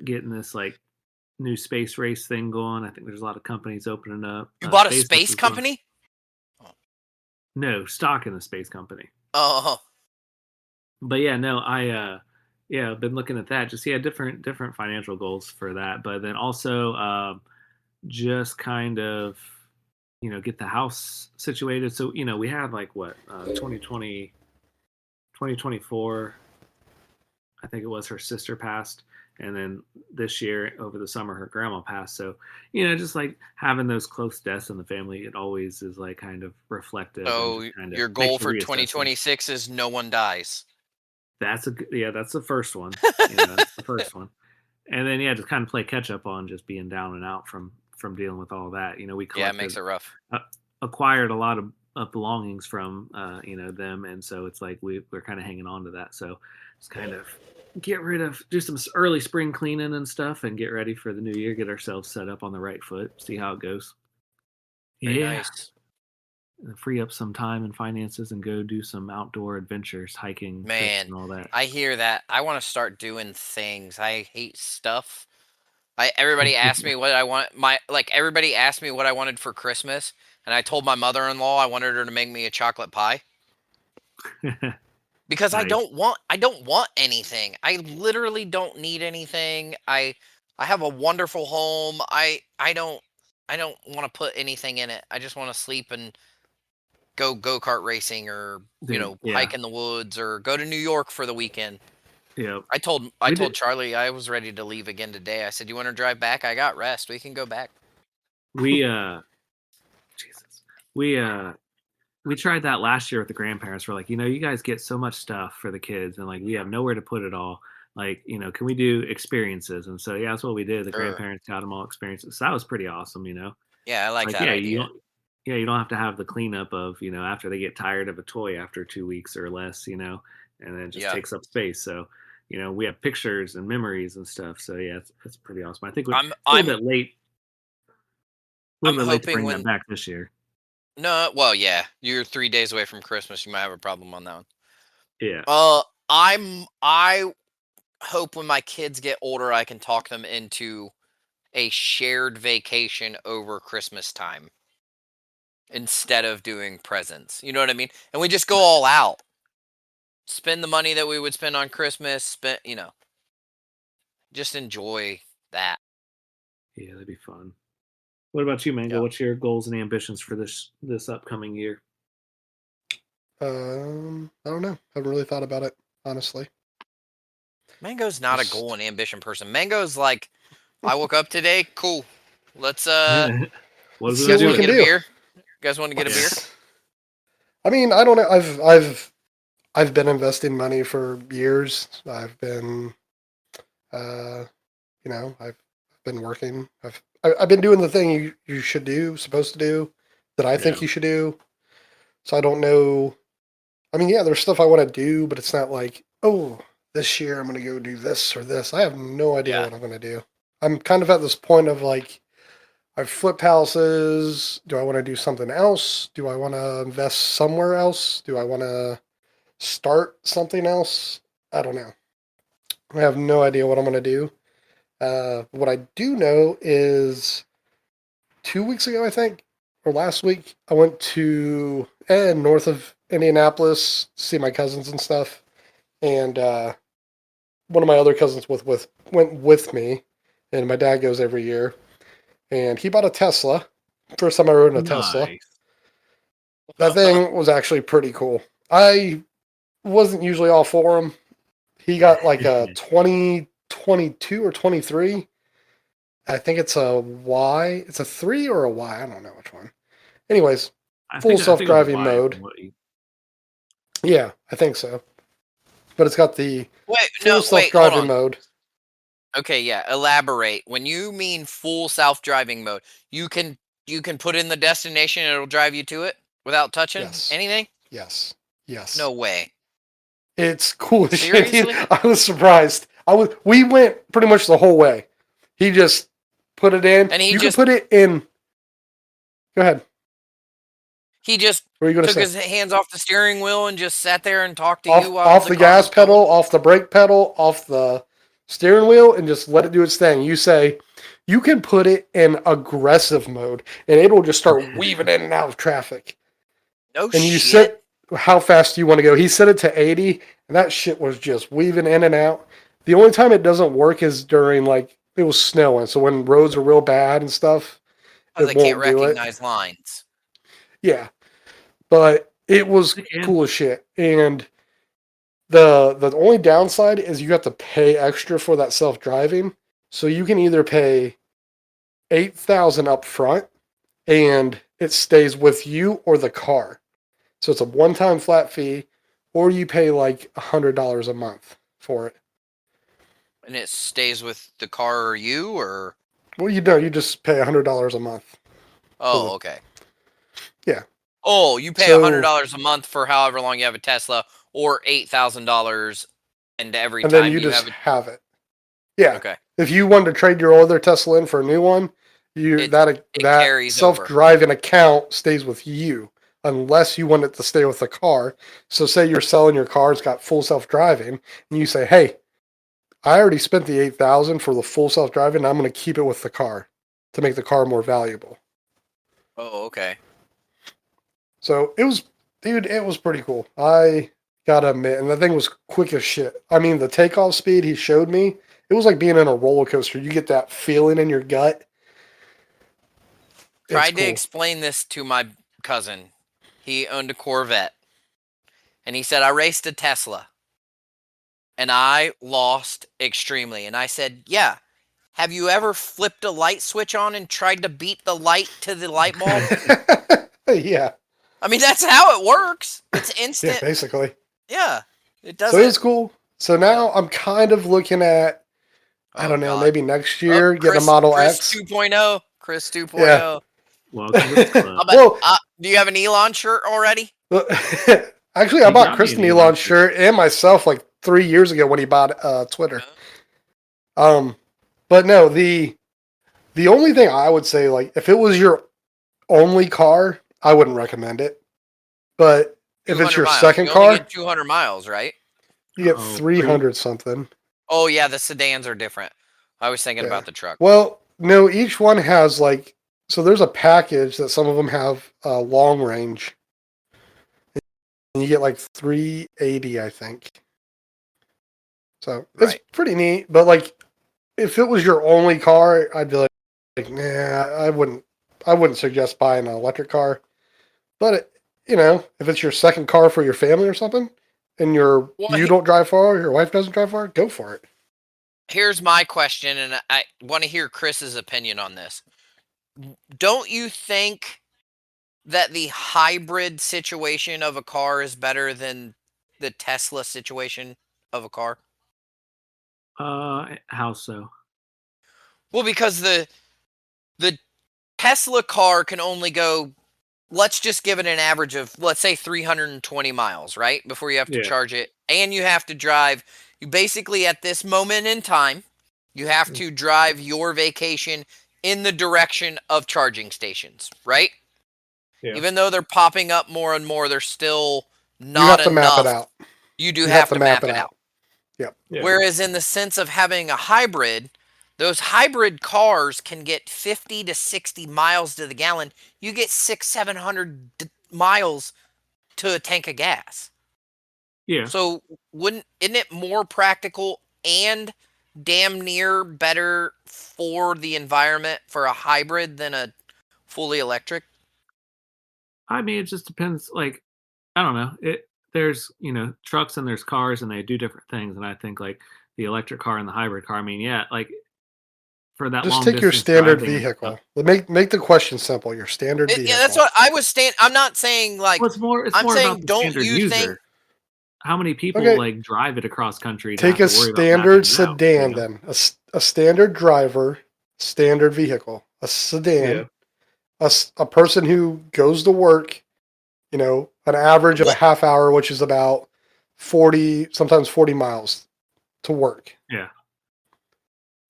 getting this like new space race thing going. I think there's a lot of companies opening up. You bought a SpaceX space is going. company? No, stock in the space company. Oh, But yeah, no, yeah, I've been looking at that. Just different financial goals for that. But then also just kind of get the house situated. So we had like what 2020 2024, I think it was, her sister passed, and then this year over the summer her grandma passed. So just like having those close deaths in the family, it always is like kind of reflective and so just kind of your makes goal you for reassess things. 2026 is no one dies. That's the first one. That's the first one. And then just kind of play catch up on just being down and out from dealing with all that. We Yeah, it makes collected it rough. acquired a lot of belongings from them, and so it's like we're kind of hanging on to that. So it's kind of do some early spring cleaning and stuff, and get ready for the new year. Get ourselves set up on the right foot. See how it goes. Very Yeah, nice. free up some time and finances and go do some outdoor adventures, hiking trips, Man, and all that. I hear that. I want to start doing things. I hate stuff. Everybody asked me what I want. Everybody asked me what I wanted for Christmas, and I told my mother-in-law I wanted her to make me a chocolate pie because Nice. I don't want anything. I literally don't need anything. I have a wonderful home. I don't want to put anything in it. I just want to sleep and go-kart racing or Dude, yeah, hike in the woods or go to New York for the weekend. yeah. I told We did. Charlie I was ready to leave again today. I said, "You want to drive back? I got rest. We can go back." We Jesus. We tried that last year with the grandparents. We're like, you guys get so much stuff for the kids, and like we have nowhere to put it all. Like, can we do experiences? And so that's what we did. The Sure. grandparents got them all experiences. So that was pretty awesome. Yeah, I like Like that idea. you don't have to have the cleanup of after they get tired of a toy after 2 weeks or less, and then it just Yeah. takes up space. So we have pictures and memories and stuff. So yeah, it's pretty awesome. I think we're I'm a little bit late. A I'm little bit late to hoping bring when that back this year. No, well, yeah, you're 3 days away from Christmas. You might have a problem on that one. Yeah. I hope when my kids get older, I can talk them into a shared vacation over Christmas time instead of doing presents. You know what I mean? And we just go all out. Spend the money that we would spend on Christmas, just enjoy that. Yeah, that'd be fun. What about you, Mango? Yeah. What's your goals and ambitions for this upcoming year? I don't know. Haven't really thought about it, honestly. Mango's not a goal and ambition person. Mango's like, I woke up today, cool. Let's What is see it what we doing? can get a do. beer. You guys want to get a beer? I mean, I don't know. I've been investing money for years. You know, I've been working. I've been doing the thing you should do, supposed to do, that I think Yeah. you should do. So I don't know. I mean, yeah, there's stuff I want to do, but it's not like, oh, this year I'm going to go do this or this. I have no idea Yeah. what I'm going to do. I'm kind of at this point of like, I've flipped houses. Do I want to do something else? Do I want to invest somewhere else? Do I want to start something else? I don't know. I have no idea what I'm going to do. What I do know is 2 weeks ago, I think, or last week, I went to north of Indianapolis to see my cousins and stuff. And one of my other cousins went with me, and my dad goes every year. And he bought a Tesla. First time I rode in a Tesla. Nice. That thing was actually pretty cool. I wasn't usually all for him. He got like a 2022 or 23. I think it's a Y. It's a 3 or a Y. I don't know which one. Anyways, full self-driving mode. Yeah, I think so. But it's got the full self-driving mode. Okay, yeah. Elaborate. When you mean full self-driving mode, you can put in the destination and it'll drive you to it without touching anything? Yes. No way. It's cool as shit. Seriously? I was surprised. We went pretty much the whole way. He just put it in. And he you just can put it in. Go ahead. He just What are you gonna took say? his hands off the steering wheel and just sat there and talked to Off, you while off the car gas was going. pedal, off the brake pedal, off the steering wheel, and just let it do its thing. You say you can put it in aggressive mode, and it'll just start weaving in and out of traffic. No And you shit. set how fast you want to go. He set it to 80, and that shit was just weaving in and out. The only time it doesn't work is during like it was snowing, so when roads are real bad and stuff, Because it they can't won't do it. recognize lines. Yeah, but it was cool as shit. And the only downside is you have to pay extra for that self-driving. So you can either pay $8,000 up front and it stays with you or the car. So it's a one-time flat fee, or you pay like $100 a month for it. And it stays with the car or you, or? Well, you don't. You just pay $100 a month. Oh, okay. Yeah. Oh, you pay $100 a month for however long you have a Tesla, or $8,000, and every and time then you just have it. Yeah. Okay. If you wanted to trade your other Tesla in for a new one, that self-driving account stays with you unless you want it to stay with the car. So say you're selling your car, it's got full self-driving, and you say, "Hey, I already spent the $8,000 for the full self-driving. I'm going to keep it with the car to make the car more valuable." Oh, okay. So it was pretty cool. I gotta admit, and the thing was quick as shit. I mean, the takeoff speed he showed me, it was like being in a roller coaster. You get that feeling in your gut. Tried to explain this to my cousin. He owned a Corvette. And he said, I raced a Tesla. And I lost extremely. And I said, yeah. Have you ever flipped a light switch on and tried to beat the light to the light bulb? Yeah. I mean, that's how it works. It's instant. Yeah, basically. Yeah. It does. So it was cool. So now I'm kind of looking at, I don't know, maybe next year, getting a Model X. 2.0. Chris 2.0. Yeah. Welcome to the club. Do you have an Elon shirt already? Actually, I bought Chris an Elon shirt and myself like 3 years ago when he bought Twitter. But no, the only thing I would say, like, if it was your only car, I wouldn't recommend it. But if it's your second car, you get 200 miles, right? You get 300 something. Oh yeah, the sedans are different. I was thinking about the truck. Well, no, each one has like, so there's a package that some of them have long range. And you get like 380, I think. So it's pretty neat. But like, if it was your only car, I'd be like, nah, I wouldn't suggest buying an electric car. But if it's your second car for your family or something, and you don't drive far, your wife doesn't drive far, go for it. Here's my question, and I want to hear Chris's opinion on this. Don't you think that the hybrid situation of a car is better than the Tesla situation of a car? How so? Well, because the Tesla car can only go, let's just give it an average of, let's say 320 miles, right? Before you have to Yeah. charge it. And you have to drive, you basically at this moment in time, you have to drive your vacation in the direction of charging stations, right? Yeah. Even though they're popping up more and more, they're still You not have to map it enough. out. You do You have to map it out. Yep. Yeah. Whereas in the sense of having a hybrid, those hybrid cars can get 50 to 60 miles to the gallon. You get 700 miles to a tank of gas. Yeah. So isn't it more practical and damn near better for the environment for a hybrid than a fully electric? I mean, it just depends. Like, I don't know. There's trucks and there's cars and they do different things. And I think like the electric car and the hybrid car. I mean, yeah, like for that Just long take your distance standard driving and stuff. vehicle. Make the question simple. Your standard vehicle. Yeah, that's what I was saying. I'm not saying like Well, it's more I'm about saying the don't standard use things. user. How many people Okay. like drive it across country to Take have a to worry about standard mapping it out, sedan then. A standard driver, standard vehicle. A sedan. Yeah. A person who goes to work, an average of a Well, half hour, which is about 40, sometimes 40 miles to work. Yeah.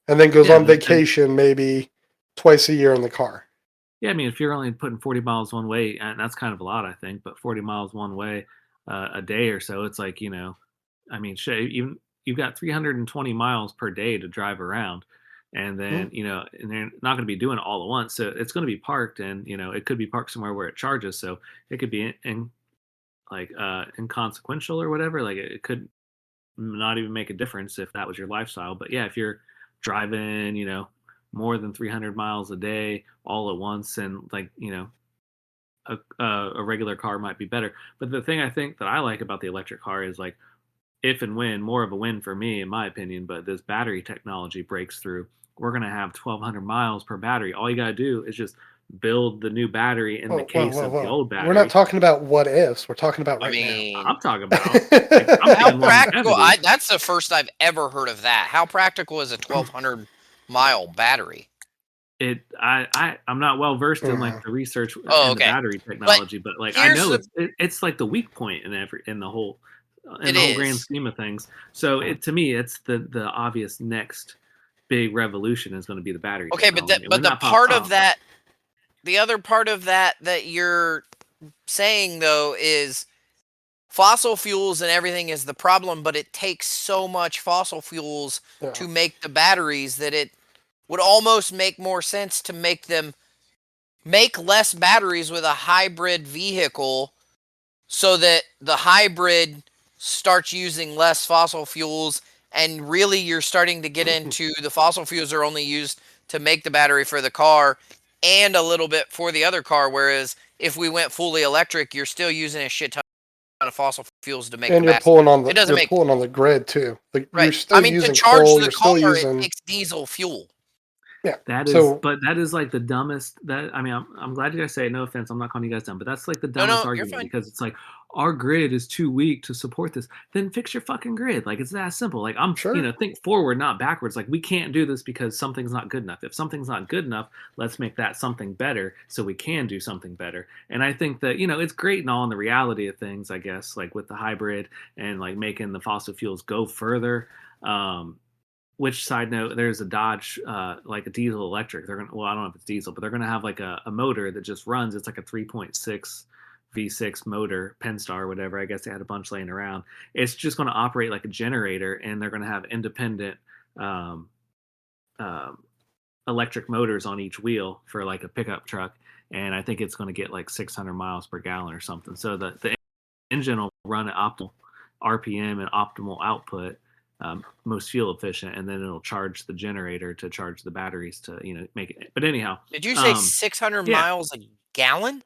And then goes Yeah, on and vacation maybe twice a year in the car. Yeah, I mean, if you're only putting 40 miles one way, and that's kind of a lot, I think, but 40 miles one way a day or so, it's like, I mean, shit, even you've got 320 miles per day to drive around. And then, and they're not going to be doing it all at once. So it's going to be parked and, it could be parked somewhere where it charges. So it could be like inconsequential or whatever. Like it could not even make a difference if that was your lifestyle. But yeah, if you're driving, more than 300 miles a day all at once and like, a regular car might be better. But the thing I think that I like about the electric car is like, if and when, more of a win for me, in my opinion, but this battery technology breaks through, we're going to have 1,200 miles per battery. All you got to do is just build the new battery in the case of the old battery. We're not talking about what ifs. We're talking about right mean, I'm talking about like, I'm how thinking practical. longevity. That's the first I've ever heard of that. How practical is a 1,200 mile battery? I'm not well versed in like the research Oh, and the okay. battery technology, but like I here's know the- it's like the weak point in the whole It grand is. scheme of things. So to me, it's the obvious next big revolution is going to be the battery. Okay, but technology. but When the that pops part of off, that, the other part of that you're saying though is fossil fuels and everything is the problem, but it takes so much fossil fuels to make the batteries that it would almost make more sense to make less batteries with a hybrid vehicle so that the hybrid starts using less fossil fuels, and really you're starting to get into the fossil fuels are only used to make the battery for the car and a little bit for the other car, whereas if we went fully electric, you're still using a shit ton of fossil fuels to make And the you're battery. pulling on It doesn't make pulling on the grid too. Like right. you're still I mean, to using charge coal, the you're still car, it using takes diesel fuel. yeah. that is, but that is like the dumbest. That I mean, I'm glad you guys say it. No offense, I'm not calling you guys dumb, but that's like the dumbest you're argument fine. because it's like our grid is too weak to support this. Then fix your fucking grid. Like it's that simple. Like I'm, Sure. Think forward, not backwards. Like we can't do this because something's not good enough. If something's not good enough, let's make that something better so we can do something better. And I think that it's great and all in the reality of things. I guess like with the hybrid and like making the fossil fuels go further. Which side note, there's a Dodge, like a diesel electric. They're gonna, well, I don't know if it's diesel, but they're gonna have like a motor that just runs. It's like a 3.6 V6 motor, Pennstar or whatever. I guess they had a bunch laying around. It's just gonna operate like a generator, and they're gonna have independent electric motors on each wheel for like a pickup truck. And I think it's gonna get like 600 miles per gallon or something. So the engine will run at optimal RPM and optimal output. Most fuel efficient, and then it'll charge the generator to charge the batteries to make it. But anyhow, did you say 600 miles a gallon?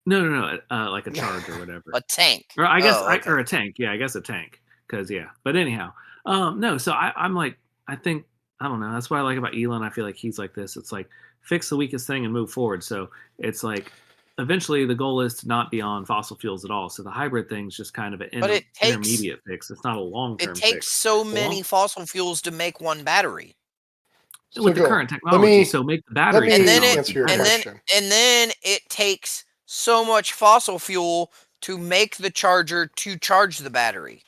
No, like a charge or whatever. A tank, or I guess okay. or a tank. Yeah, I guess a tank. Because but anyhow, no. So I'm like, I think I don't know. That's what I like about Elon. I feel like he's like this. It's like fix the weakest thing and move forward. So it's like eventually the goal is to not be on fossil fuels at all. So the hybrid thing's just kind of an But it takes intermediate fix. It's not a long term fix. so The many long, fossil fuels to make one battery. with the Joel, current let technology, me so make the let battery And me then technology answer your better. question. and then it takes so much fossil fuel to make the charger to charge the battery.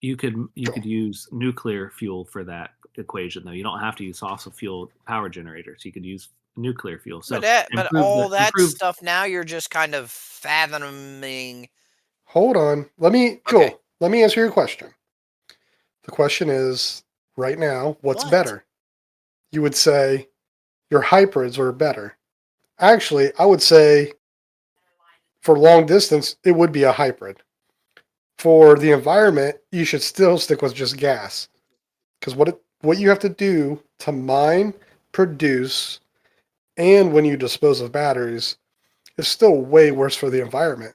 You could Joel. use nuclear fuel for that equation though. You don't have to use fossil fuel power generators. You could use nuclear fuel. So But improve all the that stuff now you're just kind of fathoming. Hold on. Okay. Joel, let me answer your question. The question is, right now, what's What? better? You would say your hybrids are better. Actually, I would say for long distance, it would be a hybrid. For the environment, you should still stick with just gas. Because what you have to do to mine, produce, and when you dispose of batteries is still way worse for the environment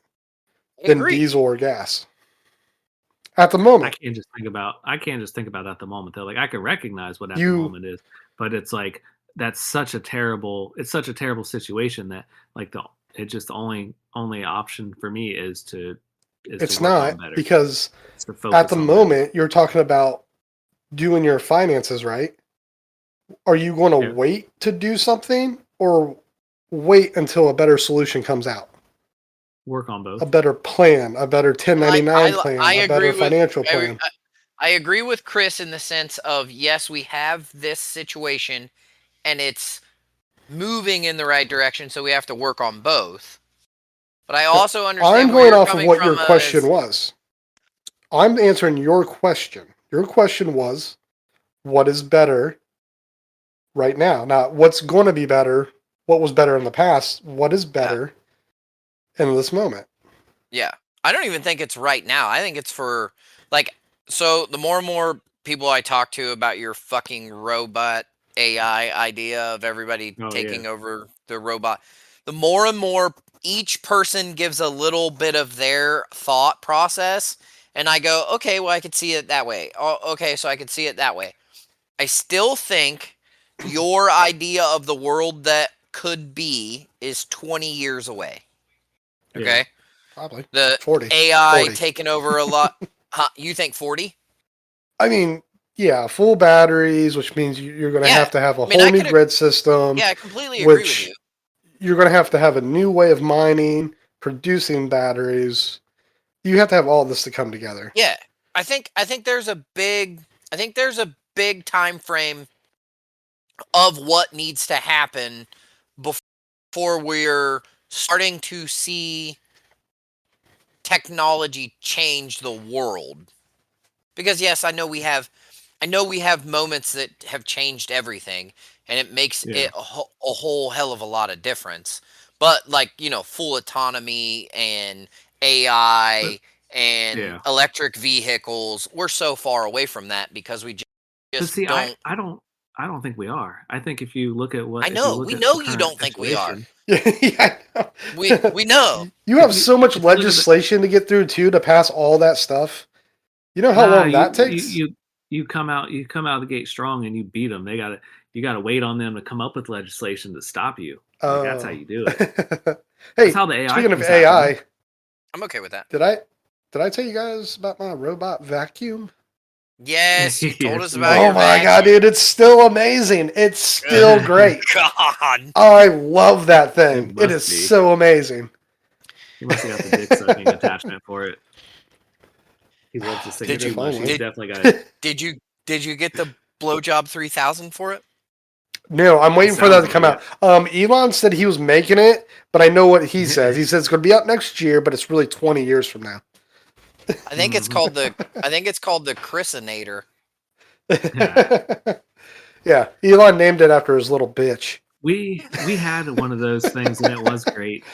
I than agree. diesel or gas. At the I moment, can't just think about at the moment though. Like I can recognize what at the you moment is, but it's like that's such a terrible situation that like it just the only option for me is to it's work on not better. because It's to at the focus on better. moment you're talking about doing your finances right. Are you going to Yeah. wait to do something or wait until a better solution comes out? Work on both. A better plan, a better 1099 plan, I a agree better financial plan. I agree with Chris in the sense of yes, we have this situation and it's moving in the right direction, so we have to work on both. But I also understand I'm where going you're off of coming what from your question was. I'm answering your question. Your question was, what is better right now? Not what's going to be better, what was better in the past, what is better in this moment? Yeah. I don't even think it's right now. I think it's for like so the more and more people I talk to about your fucking robot AI idea of everybody Oh yeah. taking over the robot, the more and more each person gives a little bit of their thought process and I go, "Okay, well I could see it that way." Oh, okay, so I could see it that way. I still think your idea of the world that could be is 20 years away. Yeah. Okay? Probably The 40. AI 40. taking over a lot. Huh, you think 40? I mean, yeah, full batteries, which means you're going Yeah. to have a I mean, whole new grid system, I completely agree with which you. you're going to have a new way of mining, producing batteries. You have to have all this to come together. Yeah. I think there's a big time frame of what needs to happen before we're starting to see technology change the world. Because yes, I know we have moments that have changed everything and it makes Yeah. it a whole hell of a lot of difference. But like, full autonomy and AI and Yeah. electric vehicles, we're so far away from that because we But just see, don't. I don't think we are. I think if you look at We the know you current don't think we are. situation, Yeah, We know. You have if so much you look at the legislation to get through too to pass all that stuff. You know how nah, long that takes? you come out of the gate strong and you beat them. You gotta wait on them to come up with legislation to stop you. Like that's how Oh. you do it. Hey, That's how the AI speaking of thing's AI, happening. I'm okay with that. did I tell you guys about my robot vacuum? Yes, you told us Yes, you about did. your Oh my god, vacuum. dude, it's still amazing. It's still great. God. I love that thing. It It must is be. so amazing. He must have got the dick sucking attachment for it. He loves this thing Did too you If much. He's only. definitely got it. did you get the blowjob 3000 for it? No, I'm It waiting for that sounds to come like out. Elon said he was making it, but I know what he says. He says it's going to be out next year, but it's really 20 years from now. I think it's called the Chrisinator. it. Yeah, Elon named it after his little bitch. We had one of those things and it was great.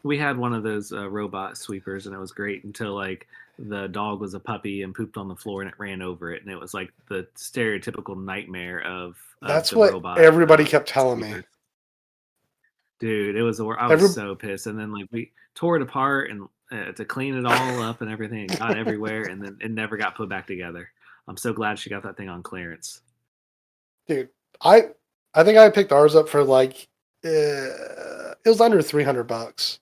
We had one of those robot sweepers and it was great until like the dog was a puppy and pooped on the floor and it ran over it and it was like the stereotypical nightmare of That's the what robot everybody kept telling me. sweepers. Dude, it was I was Every so pissed and then like we tore it apart and to clean it all up and everything it got everywhere and then it never got put back together. I'm so glad she got that thing on clearance. dude, I think I picked ours up for like it was under $300.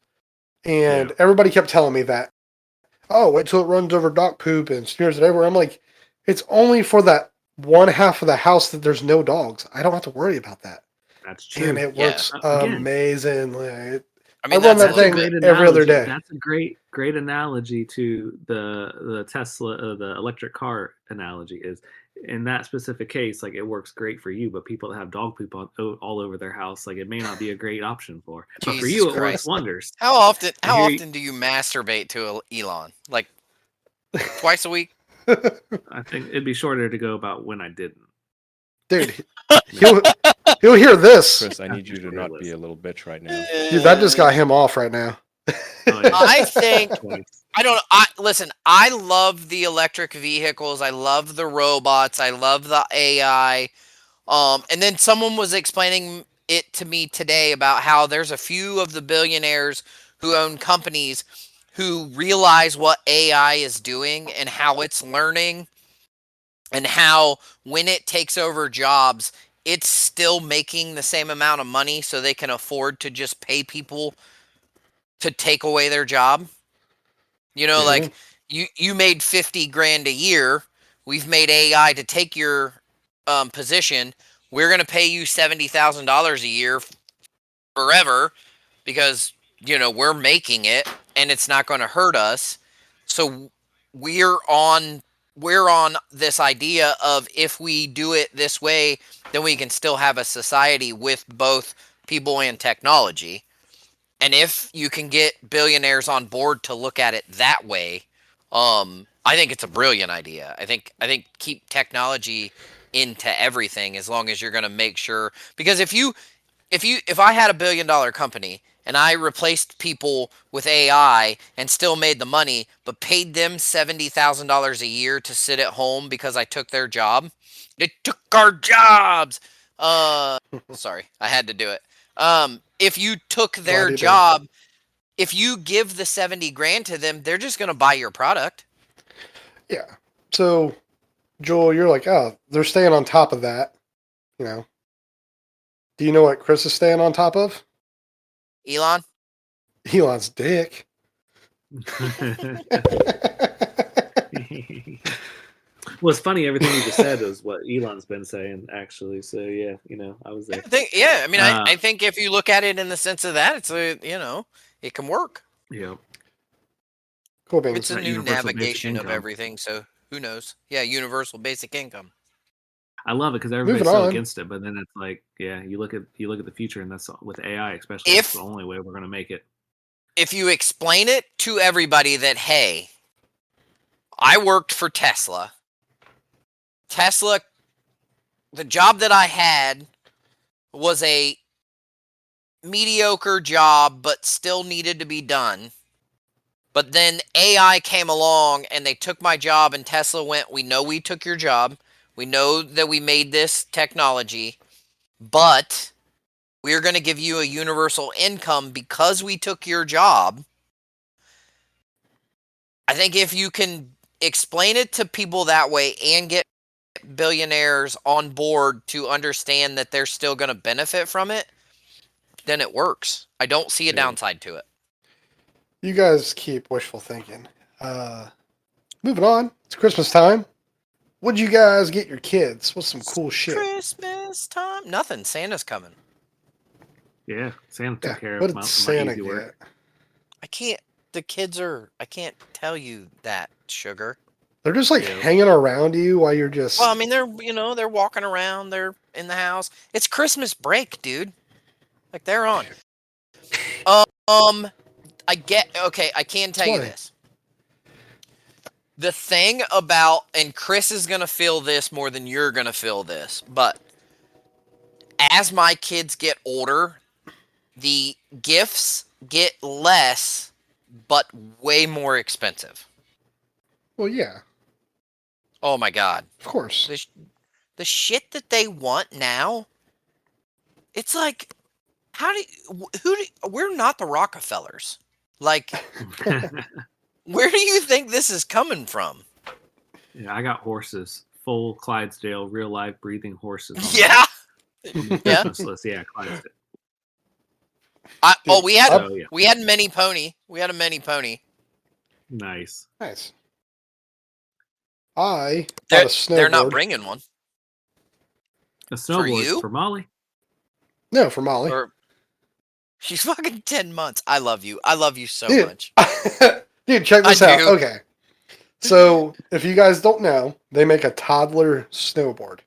And Yeah. everybody kept telling me that, oh, wait till it runs over dog poop and smears it everywhere. I'm like, it's only for that one half of the house that there's no dogs. I don't have to worry about that. That's true. And it Yeah. works Again, amazingly. I mean, I run that's that a little thing bit. every other day. That's a great analogy to the Tesla, the electric car analogy is in that specific case, like it works great for you, but people that have dog poop all over their house, like it may not be a great option for. But for Jesus you, it works Christ. wonders. How often? I How hear you- often do you masturbate to Elon? Like twice a week? I think it'd be shorter to go about when I didn't. Dude, he'll hear this. Chris, I need you to not be a little bitch right now. Dude, that just got him off right now. Oh, yeah. I think Twice. I don't. I listen. I love the electric vehicles. I love the robots. I love the AI. And then someone was explaining it to me today about how there's a few of the billionaires who own companies who realize what AI is doing and how it's learning and how when it takes over jobs, it's still making the same amount of money so they can afford to just pay people to take away their job. You know, Mhm. like you made 50 grand a year. We've made AI to take your position. We're going to pay you $70,000 a year forever because, you know, we're making it and it's not going to hurt us. So we're on this idea of if we do it this way, then we can still have a society with both people and technology. And if you can get billionaires on board to look at it that way, I think it's a brilliant idea. I think keep technology into everything as long as you're going to make sure, because if I had $1 billion company and I replaced people with AI and still made the money, but paid them $70,000 a year to sit at home because I took their job, they took our jobs. Sorry, I had to do it. If you took their Glad you did. job, if you give the 70 grand to them, they're just going to buy your product. Yeah. So, Joel, you're like, oh, they're staying on top of that. You know. Do you know what Chris is staying on top of? Elon? Elon's dick. Well, it's funny. Everything you just said is what Elon's been saying, actually. So yeah, you know, I was there. I mean, I think if you look at it in the sense of that, it's it can work. Yeah. Cool beans. It's a That new universal basic navigation of income. everything, so who knows? Yeah, universal basic income. I love it because everybody's Moving so on. against it, but then it's like, yeah, you look at the future, and that's with AI, especially. That's the only way we're going to make it. If you explain it to everybody that, hey, I worked for Tesla. Tesla, the job that I had was a mediocre job, but still needed to be done. But then AI came along and they took my job, and Tesla went, we know we took your job. We know that we made this technology, but we're going to give you a universal income because we took your job. I think if you can explain it to people that way and get billionaires on board to understand that they're still going to benefit from it, then it works. I don't see a downside to it. You guys keep wishful thinking. Moving on. It's Christmas time. What'd you guys get your kids? What's some cool shit? Christmas time? Nothing. Santa's coming. Yeah, Santa took Yeah, care what of did my Santa easy get? work. I can't tell you that, sugar. They're just like Yeah. hanging around you while you're just. Well, I mean, they're walking around, they're in the house. It's Christmas break, dude. Like, they're on. I can tell you Why? this. The thing about, and Chris is going to feel this more than you're going to feel this, but as my kids get older, the gifts get less, but way more expensive. Well, yeah, Oh my God. of course. The shit that they want now, it's like, we're not the Rockefellers. Like, where do you think this is coming from? Yeah, I got horses, full Clydesdale, real life breathing horses. On Yeah. my Yeah. Christmas list. Yeah, Clydesdale. We had So, yeah. we had mini pony. We had a mini pony. Nice. Nice. I bought a snowboard. They're not bringing one. A snowboard you? for Molly. No, for Molly. She's fucking 10 months. I love you. I love you so Dude. much. Dude, check this I out. do. Okay. So, if you guys don't know, they make a toddler snowboard.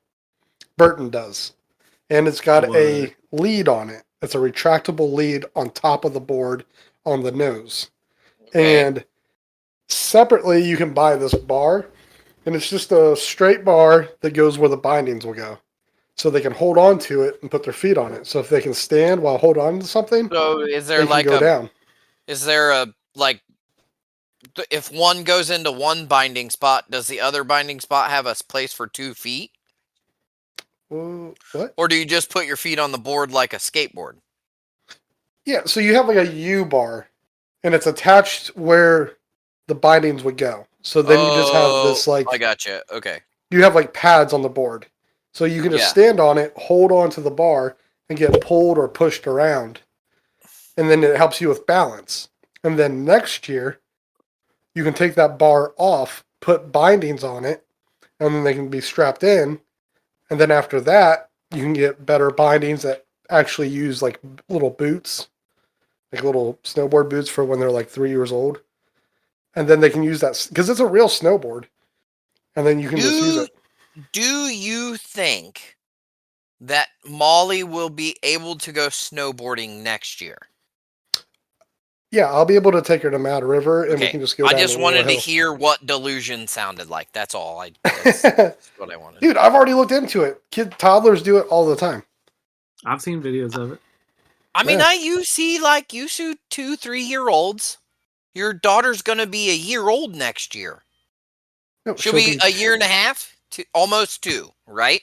Burton does. And it's got a lead on it. It's a retractable lead on top of the board on the nose. Okay. And separately, you can buy this bar. And it's just a straight bar that goes where the bindings will go. So they can hold on to it and put their feet on it. So if they can stand while hold on to something, So is there they like can go down. Is there a like if one goes into one binding spot, does the other binding spot have a place for 2 feet? What? Or do you just put your feet on the board like a skateboard? Yeah, so you have like a U bar, and it's attached where the bindings would go. So then you just have this like I gotcha. Okay. you have like pads on the board. So you can just Yeah. stand on it, hold on to the bar, and get pulled or pushed around. And then it helps you with balance. And then next year, you can take that bar off, put bindings on it, and then they can be strapped in. And then after that, you can get better bindings that actually use like little boots, like little snowboard boots for when they're like 3 years old. And then they can use that because it's a real snowboard. And then you can just use it. Do you think that Molly will be able to go snowboarding next year? Yeah, I'll be able to take her to Mad River, and we Okay. can just go I down just the wanted to hill. hear what delusion sounded like. That's all. That's what I wanted. Dude, I've already looked into it. Toddlers do it all the time. I've seen videos of it. I mean, Yeah. you see 2, 3-year-olds. Your daughter's gonna be a year old next year. No, She'll be a year and a half, almost 2, right?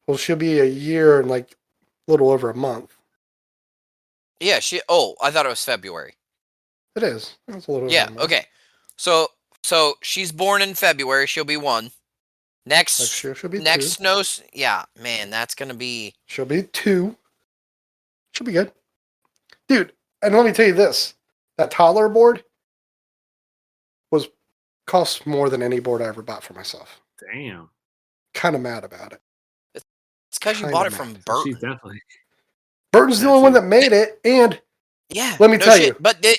Well, she'll be a year and like a little over a month. Yeah. I thought it was February. It is. It's a little over Yeah. a month. Okay. So she's born in February. She'll be 1. Next year she'll be 2. Yeah, man, that's gonna be. She'll be 2. She'll be good. Dude, and let me tell you this. That toddler board cost more than any board I ever bought for myself. Damn. Kind of mad about it. It's because you Kinda bought it mad. from She's Burton. definitely. Burton's the That's only one it. that made it, and Yeah. let me no tell shit. you. But did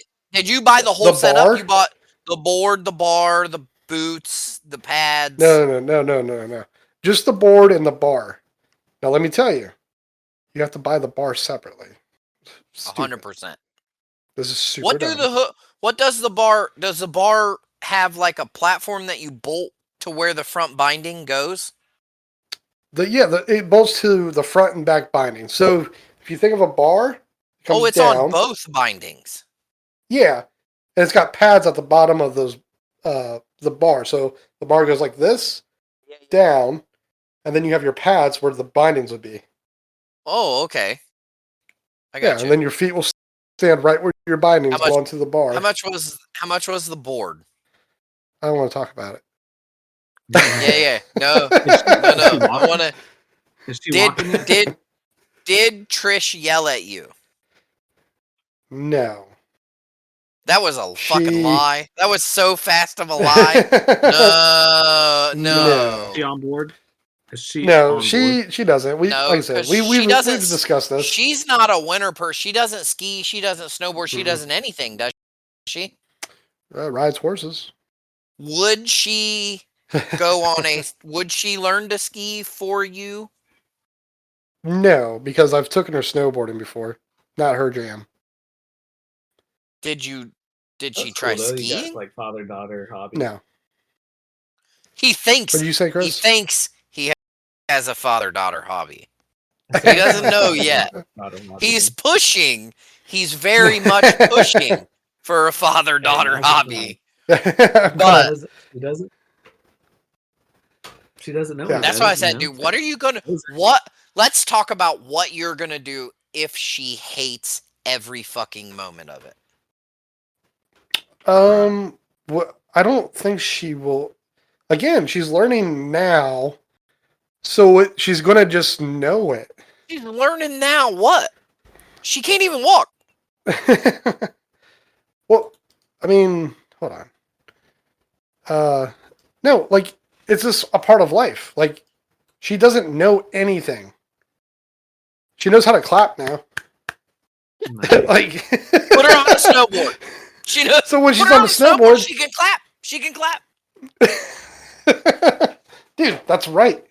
you buy the whole The setup? bar? You bought the board, the bar, the boots, the pads. No. Just the board and the bar. Now let me tell you. You have to buy the bar separately. 100%. This is super What do dumb. What does the bar? Does the bar have like a platform that you bolt to where the front binding goes? It bolts to the front and back binding. So if you think of a bar, it comes It's down. on both bindings. Yeah, and it's got pads at the bottom of those the bar. So the bar goes like this down, and then you have your pads where the bindings would be. Oh, okay. I Yeah, got you. and then your feet will stand right where your bindings How much- go onto the bar. How much was the board? I don't want to talk about it. Yeah. No. I want to. Is she walking yet? Did Trish yell at you? No. That was a fucking She- lie. That was so fast of a lie. No. Is she on board? Is she No, on she doesn't. No, Like I said, 'cause we've she doesn't discussed this. She's not a winter person. She doesn't ski. She doesn't snowboard. She Mhm. doesn't anything, does she? Rides horses. Would she go on a? Would she learn to ski for you? No, because I've taken her snowboarding before. Not her jam. Did she That's try cool, though. You got, skiing? like father-daughter hobby. No. He thinks. What did you say, He Chris? thinks he has a father-daughter hobby. He doesn't know yet. He's pushing. He's very much pushing for a father-daughter Hey, nice hobby. But She doesn't. She doesn't know. Yeah. he That's does, why I you said, know? dude, what are you gonna? Those- What? Let's talk about what you're gonna do if she hates every fucking moment of it. I don't think she will. Again, she's learning now, so she's gonna just know it. She's learning now. What? She can't even walk. Well, I mean, hold on. No, like, it's just a part of life. Like, she doesn't know anything. She knows how to clap now. Like, Put her on a snowboard. She knows. So when she's put her on the snowboard, she can clap. She can clap. Dude, that's right.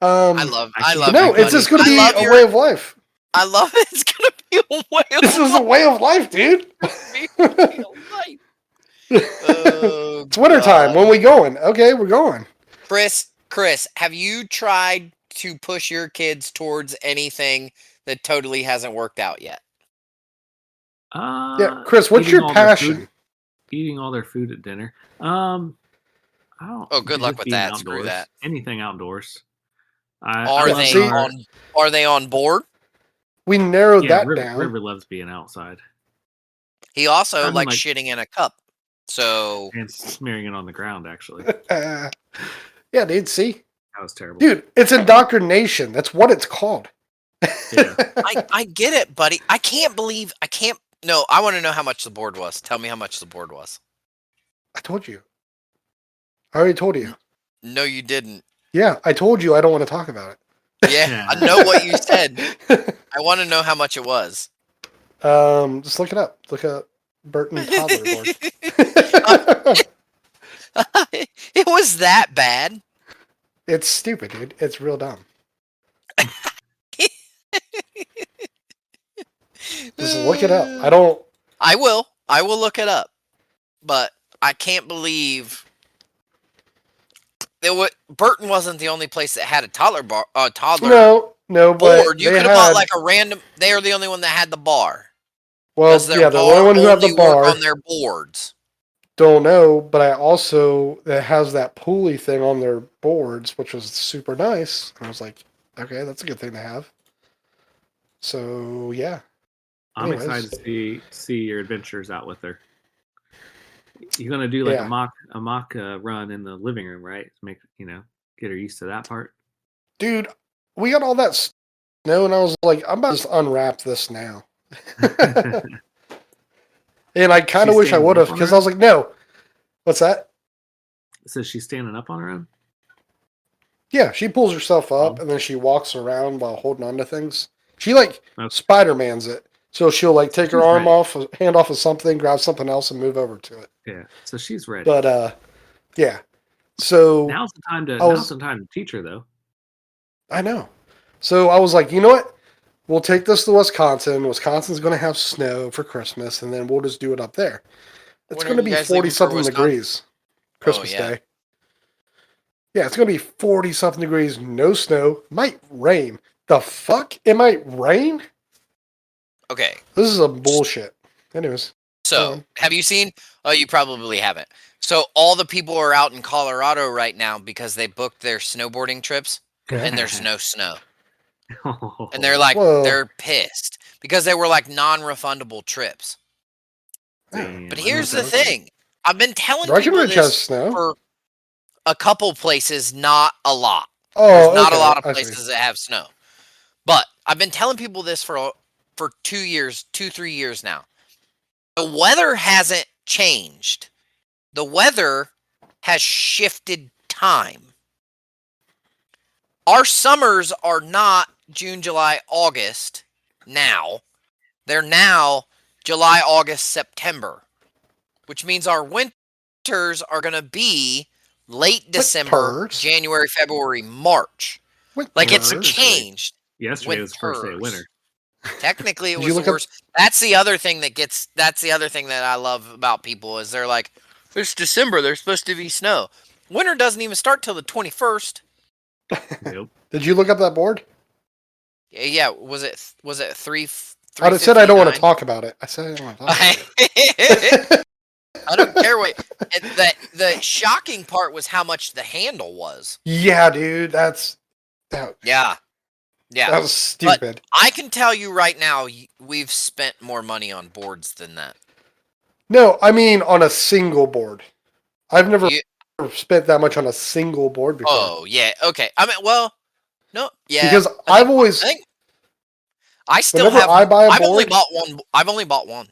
I love. No, you, it's just buddy. going to be a way of life. I love it. It's gonna be a way of This is a way of life, dude. It's wintertime. When we going? Okay, we're going. Chris, have you tried to push your kids towards anything that totally hasn't worked out yet? Yeah, Chris, what's your passion? Eating all their food at dinner. I don't. Oh, good luck with being that. Outdoors. Screw that. Anything outdoors. Are they on board? We narrowed that down. River loves being outside. He also likes shitting in a cup. So and smearing it on the ground, actually. Yeah, dude. See, that was terrible, dude. It's indoctrination. That's what it's called. Yeah. I get it, buddy. I can't. No, I want to know how much the board was. Tell me how much the board was. I told you. I already told you. No, you didn't. Yeah, I told you I don't want to talk about it. Yeah, I know what you said. I want to know how much it was. Just look it up. Look at Burton toddler board. It was that bad. It's stupid, dude. It's real dumb. Just look it up. I will look it up. But I can't believe Burton wasn't the only place that had a toddler No, but board. You could have bought like a random. They are the only one that had the bar. Well, yeah, the only one who had the bar on their boards. Don't know, but I also it has that pulley thing on their boards, which was super nice. I was like, okay, that's a good thing to have. So yeah, I'm excited to see your adventures out with her. You're gonna do like a mock run in the living room, right? To get her used to that part. Dude, we got all that snow, and I was like, I'm about to unwrap this now. And I kind of wish I would have, because I was like, no. What's that? So she's standing up on her own? Yeah, she pulls herself up, and then she walks around while holding on to things. She Spider-Mans it. So she'll take her arm off, hand off of something, grab something else, and move over to it. Yeah, so she's ready. But yeah. So now's the time to teach her, though. I know. So I was like, you know what? We'll take this to Wisconsin. Wisconsin's going to have snow for Christmas, and then we'll just do it up there. It's going to be 40-something degrees Christmas Day. Yeah, it's going to be 40-something degrees, no snow. Might rain. The fuck? It might rain? Okay. This is a bullshit. Anyways. So, have you seen? Oh, you probably haven't. So, all the people are out in Colorado right now because they booked their snowboarding trips, and there's no snow. And they're they're pissed because they were non-refundable trips. Damn, but here's the thing. I've been telling people this for a couple places, not a lot. There's not a lot of places that have snow. But I've been telling people this for 3 years now. The weather hasn't changed. The weather has shifted time. Our summers are not June, July, August now. They're now July, August, September, which means our winters are going to be late December, January, February, March. It's changed. Yesterday was the first day of winter. Technically, it was the worst. That's the other thing that I love about people is they're like, it's December. There's supposed to be snow. Winter doesn't even start till the 21st. Nope. Did you look up that board? Yeah. Was it 3? I said I don't want to talk about it. I said I don't want to talk about it. I don't care what. The shocking part was how much the handle was. Yeah, dude. Yeah. That was stupid. But I can tell you right now, we've spent more money on boards than that. No, I mean on a single board. I've never spent that much on a single board before. Oh, yeah. Okay. I mean, well, no. Yeah. Because I've always... I still Whenever have. I buy a I've only board- bought one. I've only bought one.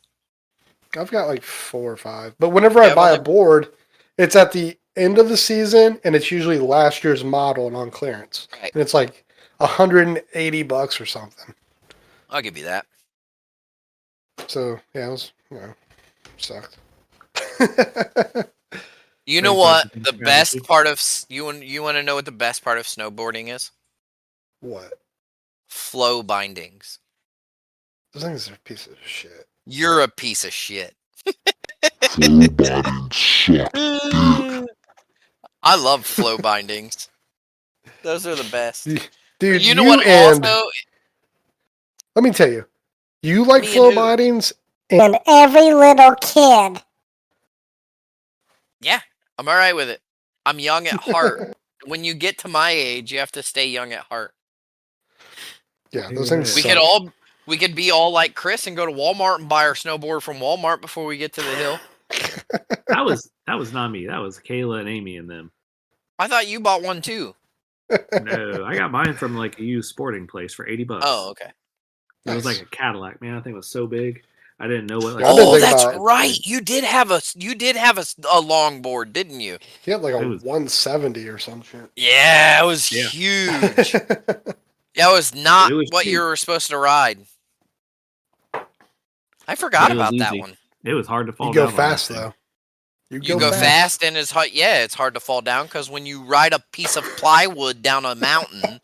I've got like 4 or 5. But whenever Yeah, I I've buy a only- board, it's at the end of the season, and it's usually last year's model and on clearance. Right. And it's like $180 or something. I'll give you that. So yeah, it was sucked. You know Very what? marketing The strategy. best part of you want to know what the best part of snowboarding is? What? Flow bindings. Those things are a piece of shit. You're a piece of shit. I love flow bindings. Those are the best. Dude, you know what? and Also, let me tell you, you like Me and flow who? bindings. And every little kid. yeah, I'm all right with it. I'm young at heart. When you get to my age, you have to stay young at heart. Yeah, those things We suck. could be all like Chris and go to Walmart and buy our snowboard from Walmart before we get to the hill. That was not me. That was Kayla and Amy and them. I thought you bought one too. No, I got mine from like a used sporting place for $80. Oh, okay. It was Nice. like a Cadillac, man. I think it was so big. I didn't know what. Like, I didn't Oh, think that's about- right. You did have a long board, didn't you? He had like a It was- 170 or some shit. Yeah, it was Yeah. huge. That was not It was what cheap. you were supposed to ride. I forgot It was about that easy. one. It was hard to fall You go down on that fast thing. though. You go fast and it's hard. Yeah, it's hard to fall down because when you ride a piece of plywood down a mountain,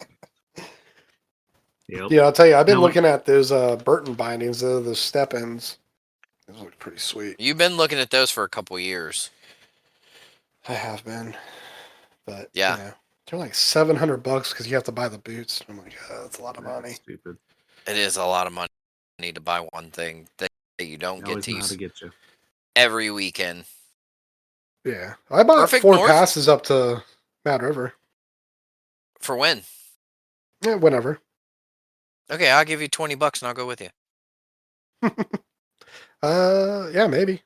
Yep. Yeah, I'll tell you, I've been No. looking at those Burton bindings, the step ins. Those look pretty sweet. you've been looking at those for a couple years. I have been, but Yeah. they're like $700 because you have to buy the boots. I'm like, that's a lot of That's money. stupid. It is a lot of money to buy one thing that you don't They get always to know how use to get you. every weekend. Yeah, I bought Perfect 4 North? passes up to Mad River. For when? Yeah, whenever. Okay, I'll give you $20 and I'll go with you. Yeah, maybe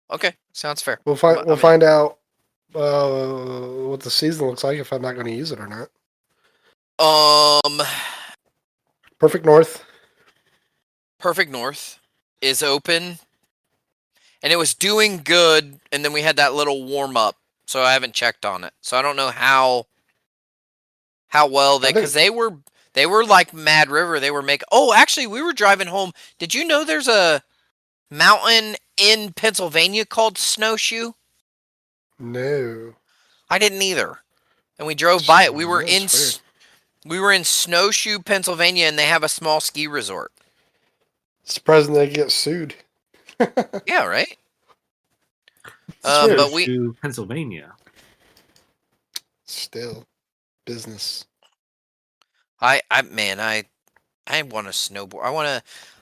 Okay, sounds fair. we'll find I'm we'll in. find out what the season looks like if I'm not going to use it or not. Perfect North. Perfect North is open, and it was doing good, and then we had that little warm up, so I haven't checked on it. So I don't know how well I because think- they were like Mad River. They were making. Oh, actually, we were driving home. Did you know there's a mountain in Pennsylvania called Snowshoe? No. I didn't either. And we drove by it. We were That's in weird. we were in Snowshoe, Pennsylvania, and they have a small ski resort. Surprising they get sued. Yeah, right. It's But we to Pennsylvania. Still business. I want to snowboard.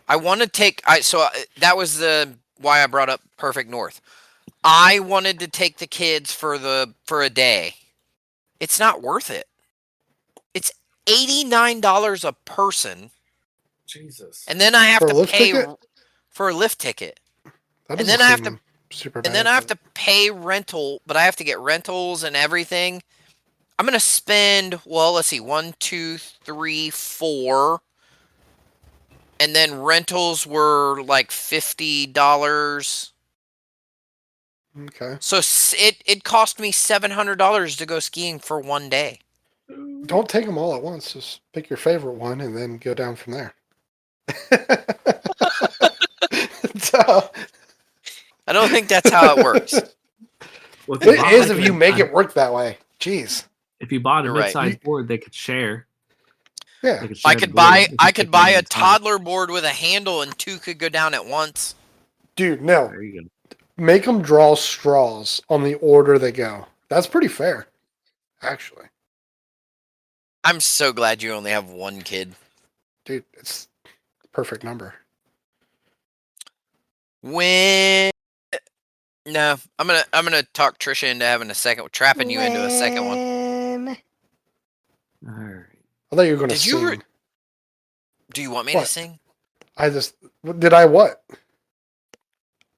I want to take that was the why I brought up Perfect North. I wanted to take the kids for a day. It's not worth it. It's $89 a person, Jesus. and then I have For a to lift pay ticket? for a lift ticket. That And doesn't then I have seem super bad. And then I have to pay rental, but I have to get rentals and everything. I'm gonna spend, well, let's see, 1, 2, 3, 4. And then rentals were like $50. Okay. So it cost me $700 to go skiing for one day. Don't take them all at once. Just pick your favorite one and then go down from there. So, I don't think that's how it works. Well, if you it bought, is like, if a you make mid-size- it work that way. Jeez. If you bought a You're right. mid-sized board, they could share. Yeah. They could I share the could board. buy They could I take could one buy a inside. toddler board with a handle and 2 could go down at once. Dude, no. There you go. Make them draw straws on the order they go. That's pretty fair, actually. I'm so glad you only have one kid. Dude, it's the perfect number. When No, I'm gonna talk Trisha into having trapping you into a second one. When All right. I thought you were going to Did you sing. Do you want me to What? sing? Did I what?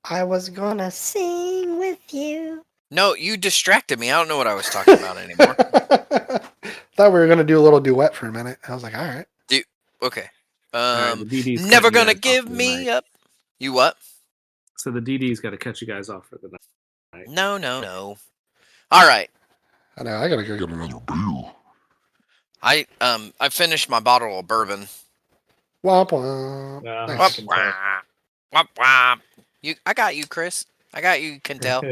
I was gonna sing with you. No, you distracted me. I don't know what I was talking about anymore. Thought we were going to do a little duet for a minute. I was like, all right. Okay. right, the DD's Never cutting you gonna guys off give for the me night. up. You what? So the DD's got to cut you guys off for the night. No. All right. I know. I gotta go get another beer. I finished my bottle of bourbon. Womp womp. I Nice. can tell. Womp womp. I got you, Chris. I got you. Can tell.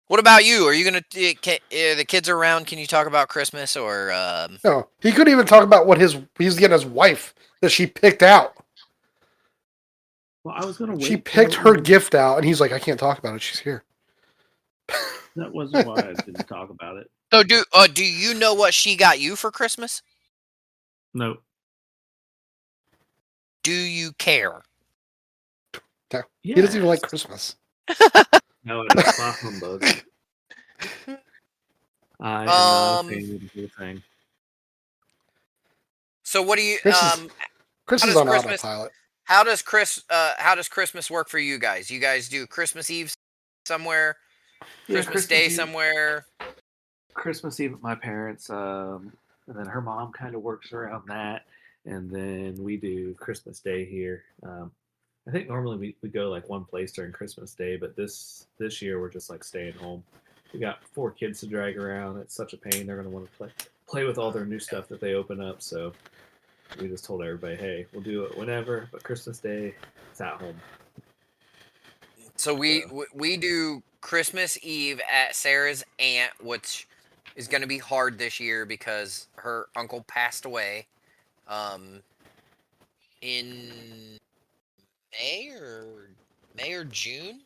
What about you? Are you gonna? The kids are around. Can you talk about Christmas or? No, he couldn't even talk about what he's getting his wife that she picked out. Well, I was gonna wait. She picked her gift out, and he's like, I can't talk about it. She's here. That wasn't why I didn't talk about it. So do you know what she got you for Christmas? No. Do you care? No, Yes. he doesn't even like Christmas. No, it is not humbug. I am not a fan of the whole thing. So what do you? Chris how is does on Christmas- autopilot. How does Christmas work for you guys? You guys do Christmas Eve somewhere, Christmas Day Eve. somewhere. Christmas Eve at my parents', and then her mom kind of works around that, and then we do Christmas Day here. I think normally we go like one place during Christmas Day, but this year we're just like staying home. We got 4 kids to drag around. It's such a pain. They're gonna want to play with all their new stuff that they open up. So we just told everybody, hey, we'll do it whenever, but Christmas Day, it's at home. So we do Christmas Eve at Sarah's aunt, which is going to be hard this year because her uncle passed away in May or June.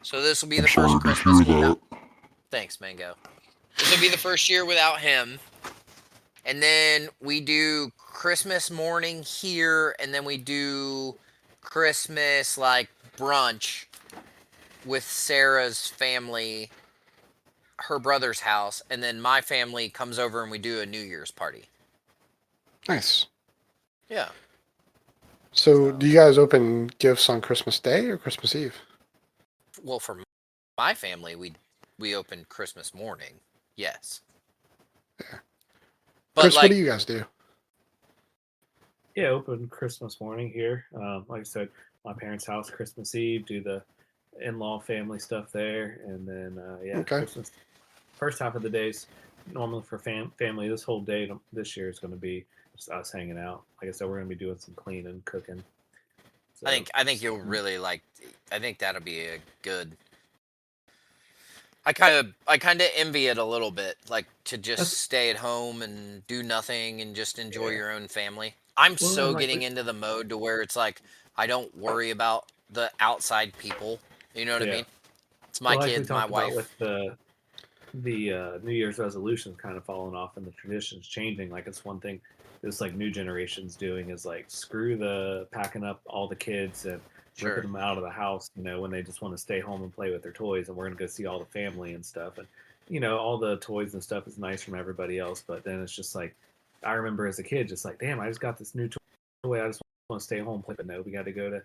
So this will be the first Christmas without. Thanks, Mango. This will be the first year without him. And then we do Christmas morning here, and then we do Christmas like brunch with Sarah's family, her brother's house, and then my family comes over and we do a New Year's party. Nice. Yeah. So, do you guys open gifts on Christmas Day or Christmas Eve? Well, for my family, we open Christmas morning. Yes. Yeah. But Chris, like, what do you guys do? Yeah, open Christmas morning here. Like I said, my parents' house Christmas Eve, do the in-law family stuff there, and then Okay. Christmas first half of the days normally for family. This whole day this year is going to be just us hanging out. Like I said, we're going to be doing some cleaning, cooking. So, I think you'll really like. I think that'll be a good. I kind of envy it a little bit, like to just stay at home and do nothing and just enjoy your own family. I'm so like getting into the mode to where it's like I don't worry about the outside people. You know what I mean? It's my like we kids, my talked about wife. with the New Year's resolutions kind of falling off and the traditions changing. Like it's one thing this like new generation's doing is like screw the packing up all the kids and ripping them out of the house, when they just want to stay home and play with their toys, and we're gonna go see all the family and stuff. And all the toys and stuff is nice from everybody else, but then it's just like I remember as a kid, just like, damn, I just got this new toy. I just want to stay home, play, but no, we got to go to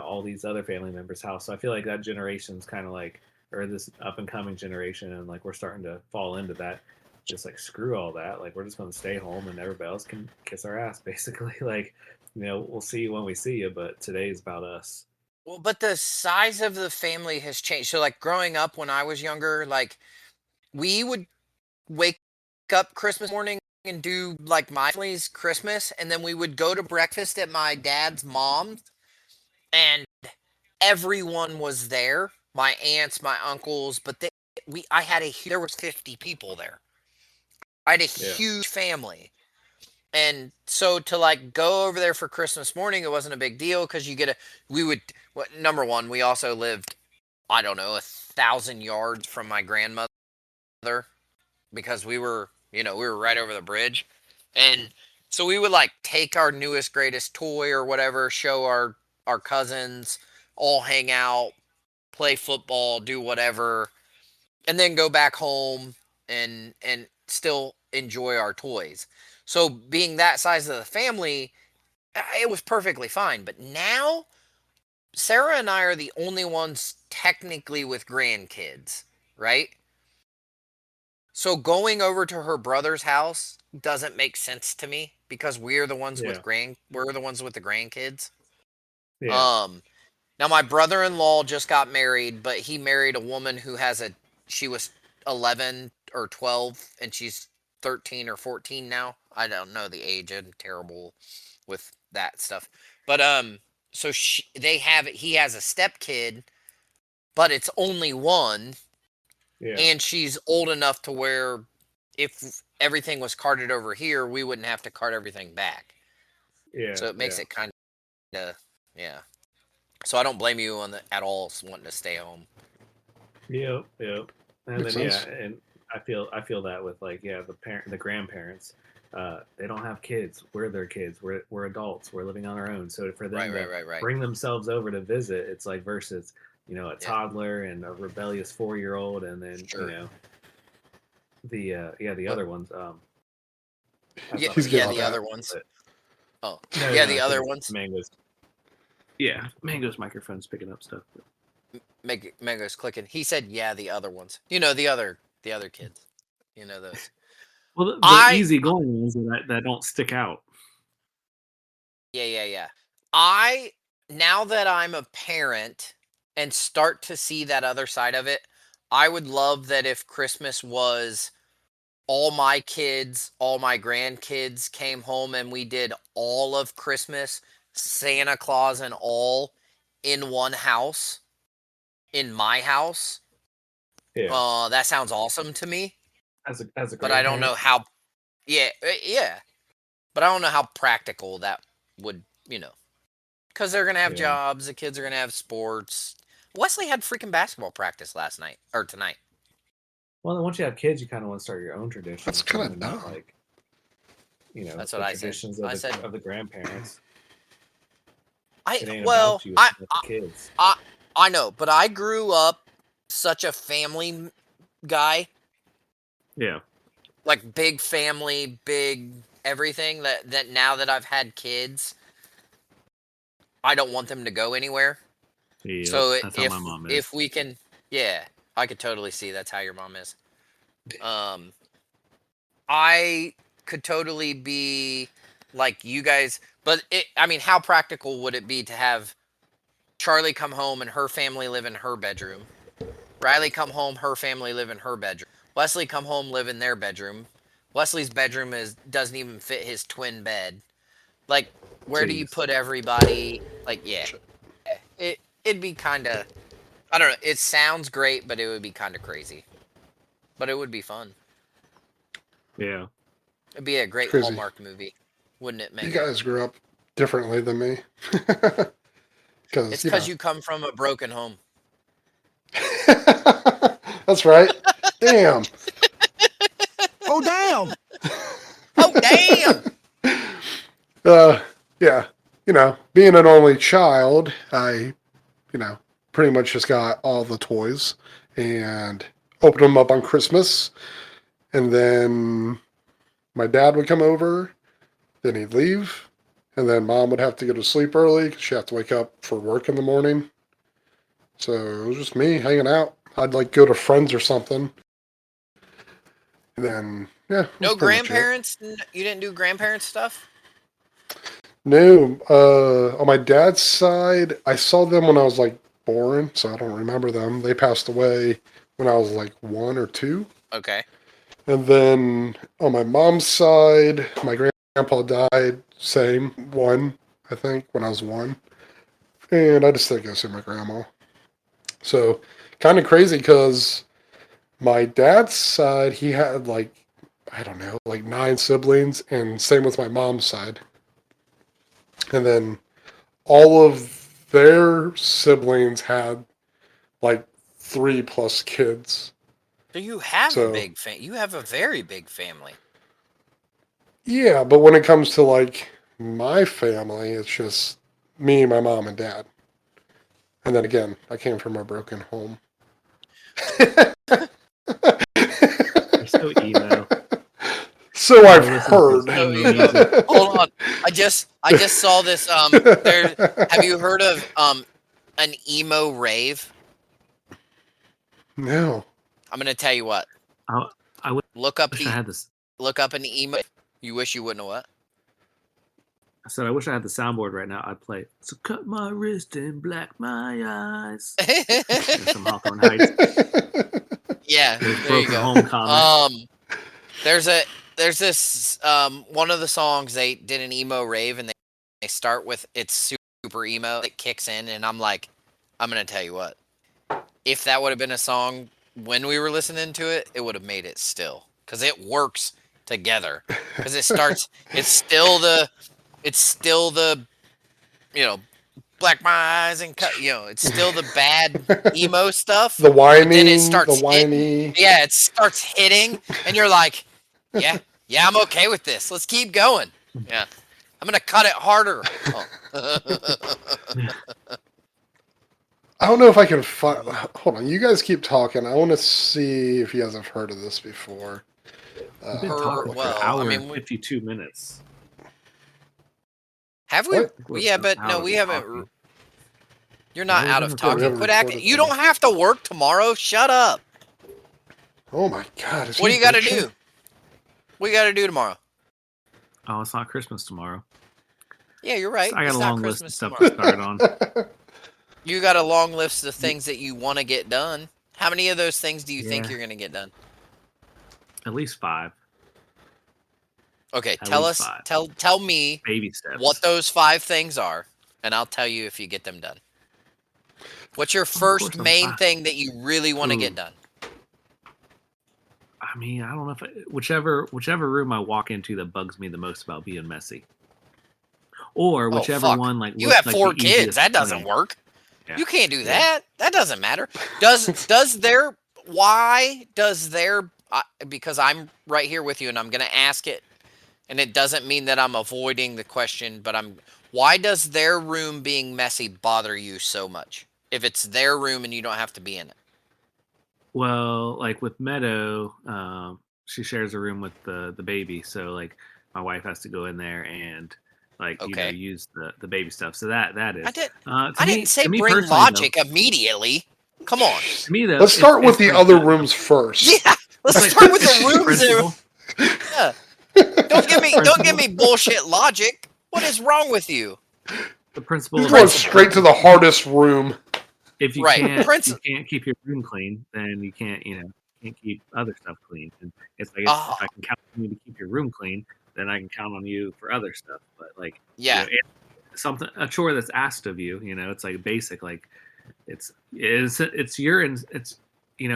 all these other family members' house. So I feel like that generation's kind of like, or this up and coming generation, and like we're starting to fall into that. Just like screw all that. Like we're just going to stay home, and everybody else can kiss our ass, basically. Like we'll see you when we see you, but today's about us. Well, but the size of the family has changed. So like growing up when I was younger, like we would wake up Christmas morning and do like my family's Christmas, and then we would go to breakfast at my dad's mom's, and everyone was there. My aunts, my uncles, but there was 50 people there. I had a huge family. And so to like go over there for Christmas morning, it wasn't a big deal because number one, we also lived, I don't know, 1,000 yards from my grandmother because we were right over the bridge. And so we would like take our newest, greatest toy or whatever, show our cousins, all hang out, play football, do whatever, and then go back home and still enjoy our toys. So being that size of the family, it was perfectly fine. But now, Sarah and I are the only ones technically with grandkids, right? So going over to her brother's house doesn't make sense to me because we're the ones Yeah. we're the ones with the grandkids. Yeah. Now my brother-in-law just got married, but he married a woman who she was 11 or 12 and she's 13 or 14 now. I don't know the age. I'm terrible with that stuff. But so he has a stepkid, but it's only one, Yeah. and she's old enough to where if everything was carted over here, we wouldn't have to cart everything back. Yeah. So it makes it kind of, yeah. So I don't blame you at all wanting to stay home. Yep. Yep. And Makes then sense. and I feel that with like the grandparents, they don't have kids. We're their kids. We're adults. We're living on our own. So for them Right. bring themselves over to visit, it's like versus a Yeah. toddler and a rebellious 4-year-old, and then Sure. the other ones. He's getting the that. other ones. But- Oh, No, yeah, no, the I other think ones. Mango's. Yeah, Mango's microphone's picking up stuff. Mango's clicking. He said, "Yeah, the other ones. You know, the other kids. You know those." Well, the I easy going ones that don't stick out. Yeah. Now that I'm a parent and start to see that other side of it, I would love that if Christmas was all my kids, all my grandkids came home and we did all of Christmas, Santa Claus and all in one house, in my house. Yeah, That sounds awesome to me, as a but I don't know grandparent. how. Yeah, but I don't know how practical that would, because they're gonna have Yeah. jobs, the kids are gonna have sports. Wesley had freaking basketball practice last night or tonight. Well, then once you have kids, you kind of want to start your own traditions. That's kinda and not dumb. like That's the what I said. traditions I said of the grandparents. I It ain't well about you. It's about the kids. I know, but I grew up such a family guy, Yeah. like big family, big everything that now that I've had kids, I don't want them to go anywhere. Yep. So That's how my mom is. if we can, yeah, I could totally see that's how your mom is. I could totally be like you guys, but I mean, how practical would it be to have Charlie come home and her family live in her bedroom? Riley come home, her family live in her bedroom. Wesley come home, live in their bedroom. Wesley's bedroom doesn't even fit his twin bed. Like, where do you Jeez. put everybody? Like, yeah, it'd be kind of, I don't know. It sounds great, but it would be kind of crazy. But it would be fun. Yeah. It'd be a great Crazy. Hallmark movie, wouldn't it, You Megan? guys grew up differently than me. It's because you come from a broken home. That's right. Damn. Oh, damn! Oh, damn! Yeah. Being an only child, I, pretty much just got all the toys and opened them up on Christmas. And then my dad would come over, then he'd leave, and then mom would have to go to sleep early because she'd have to wake up for work in the morning. So it was just me hanging out. I'd like go to friends or something. And then, yeah. No grandparents? You didn't do grandparent stuff? No. On my dad's side, I saw them when I was like born, so I don't remember them. They passed away when I was like 1 or 2. Okay. And then on my mom's side, my grandpa died, same, 1, I think, when I was 1. And I just didn't go see my grandma. So, kind of crazy because my dad's side, he had like, I don't know, like 9 siblings, and same with my mom's side. And then all of their siblings had like 3+ kids. So you have So- a big you have a very big family. Yeah, but when it comes to like my family, it's just me, my mom, and dad. And then again, I came from a broken home. You're so emo. So I've listen to heard. this So, emo music. Hold on. I just saw this. Have you heard of an emo rave? No. I'm gonna tell you what. I would Look up wish I had this. Look up an emo. You wish you wouldn't have what? I said I wish I had the soundboard right now. I'd play. So cut my wrist and black my eyes. Some Hawthorne Heights. Yeah, There's there you Broken go. Home comment. There's this one of the songs they did an emo rave, and they start with it's super emo. It kicks in, and I'm like, I'm gonna tell you what. If that would have been a song when we were listening to it, it would have made it still, because it works together. Because it starts, it's still the black my eyes and cut. It's still the bad emo stuff. The whining, then it starts the whiny. Yeah, it starts hitting, and you're like, yeah, I'm okay with this. Let's keep going. Yeah, I'm gonna cut it harder. Oh. I don't know if I can find. Hold on, you guys keep talking. I want to see if you guys have heard of this before. We've been talking for an hour and 52 minutes. Have we? What? Yeah, but no, we haven't. Talking. You're not out of We talking. haven't Quit acting. recorded You them. don't have to work tomorrow. Shut up. Oh my God! What do you got to do? What you got to do tomorrow? Oh, it's not Christmas tomorrow. Yeah, you're right. So I got It's a not long list of Christmas stuff tomorrow. to start on. You got a long list of things that you want to get done. How many of those things do you think Yeah. you're going to get done? At least 5 Okay, At tell least us. 5. Tell me baby steps. what those 5 things are, and I'll tell you if you get them done. What's your course first I'm main not. thing that you really want to Ooh. get done? I mean, I don't know if whichever room I walk into that bugs me the most about being messy, or whichever fuck. one like You looks have like 4 the kids. easiest That to doesn't clean. work. Yeah. You can't do Yeah. that. That doesn't matter. Why does their because I'm right here with you and I'm going to ask it, and it doesn't mean that I'm avoiding the question, but why does their room being messy bother you so much? If it's their room and you don't have to be in it. Well, like with Meadow, she shares a room with the baby, so like my wife has to go in there and like Okay. use the baby stuff. So that is. I didn't say to me bring personally, logic immediately. Come on. To me, though, Let's start with it's the like other rooms first. Yeah, let's like start with the rooms. principle. Yeah. Don't give me bullshit logic. What is wrong with you? The principle. He's of going like, straight to the hardest room. If you Right. can't keep your room clean, then you can't keep other stuff clean. And it's like if I can count on you to keep your room clean, then I can count on you for other stuff. But like Yeah. A chore that's asked of you, it's like basic. Like it's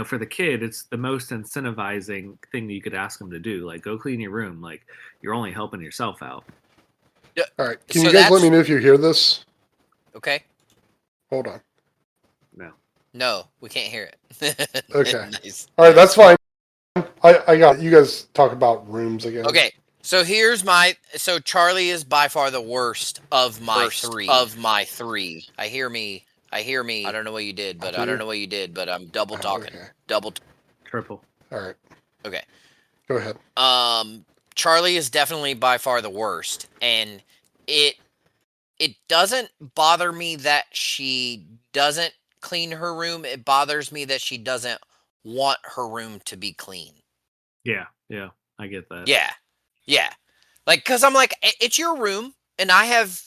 for the kid, it's the most incentivizing thing that you could ask them to do. Like go clean your room. Like you're only helping yourself out. All right. Can So you guys let that's- me know if you hear this? Okay. Hold on. No, we can't hear it. Okay. Nice. All right, that's fine. I got it. You guys talk about rooms again. Okay. So so Charlie is by far the worst of my 3. I hear me. I don't know what you did, but I'm double talking. Okay. Triple. All right. Okay. Go ahead. Charlie is definitely by far the worst, and it doesn't bother me that she doesn't clean her room. It bothers me that she doesn't want her room to be clean. Yeah, I get that. Yeah. Like, cause I'm like, it's your room, and I have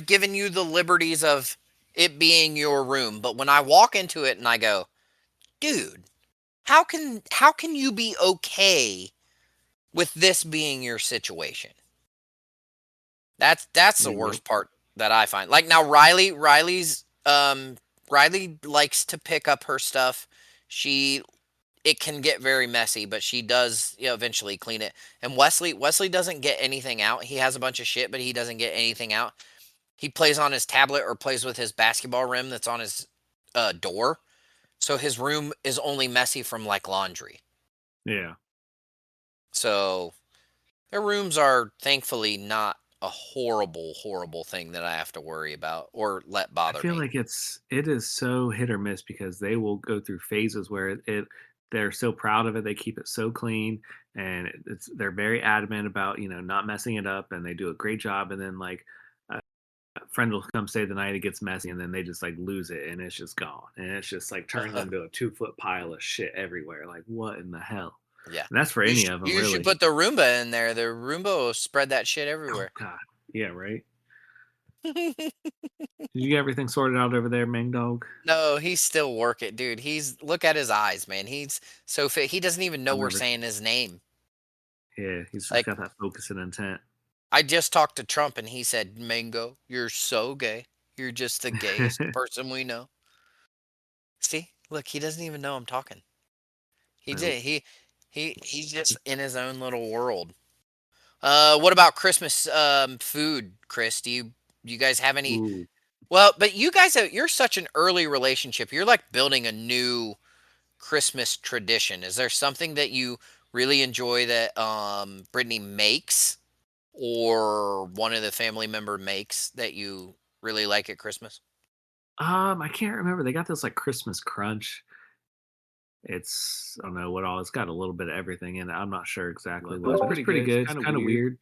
given you the liberties of it being your room. But when I walk into it and I go, dude, how can you be okay with this being your situation? That's the worst part that I find. Like now, Riley likes to pick up her stuff. It can get very messy, but she does eventually clean it. And Wesley doesn't get anything out. He has a bunch of shit, but he doesn't get anything out. He plays on his tablet or plays with his basketball rim that's on his door. So his room is only messy from like laundry. Yeah. So their rooms are thankfully not a horrible, horrible thing that I have to worry about or let bother me. I feel like it is so hit or miss because they will go through phases where they're so proud of it, they keep it so clean, and they're very adamant about not messing it up, and they do a great job. And then like a friend will come stay the night, it gets messy, and then they just like lose it, and it's just gone, and it's just like turns into a 2-foot pile of shit everywhere. Like what in the hell? Yeah. And that's for any of them, You really. should put the Roomba in there. The Roomba will spread that shit Oh, everywhere. God. Yeah, right? Did you get everything sorted out over there, Mang Dog? No, he's still working, dude. Look at his eyes, man. He's so fit. He doesn't even know we're saying his name. Yeah, he's just Like, got that focus and intent. I just talked to Trump and he said, Mango, you're so gay. You're just the gayest person we know. See? Look, he doesn't even know I'm talking. He Nope. did. He's just in his own little world. What about Christmas food, Chris? Do you guys have any? Ooh. Well, but you're such an early relationship. You're like building a new Christmas tradition. Is there something that you really enjoy that Brittany makes or one of the family member makes that you really like at Christmas? I can't remember. They got this like Christmas crunch. I don't know what all. It's got a little bit of everything in it. I'm not sure exactly what. It's pretty good. It's kind of weird.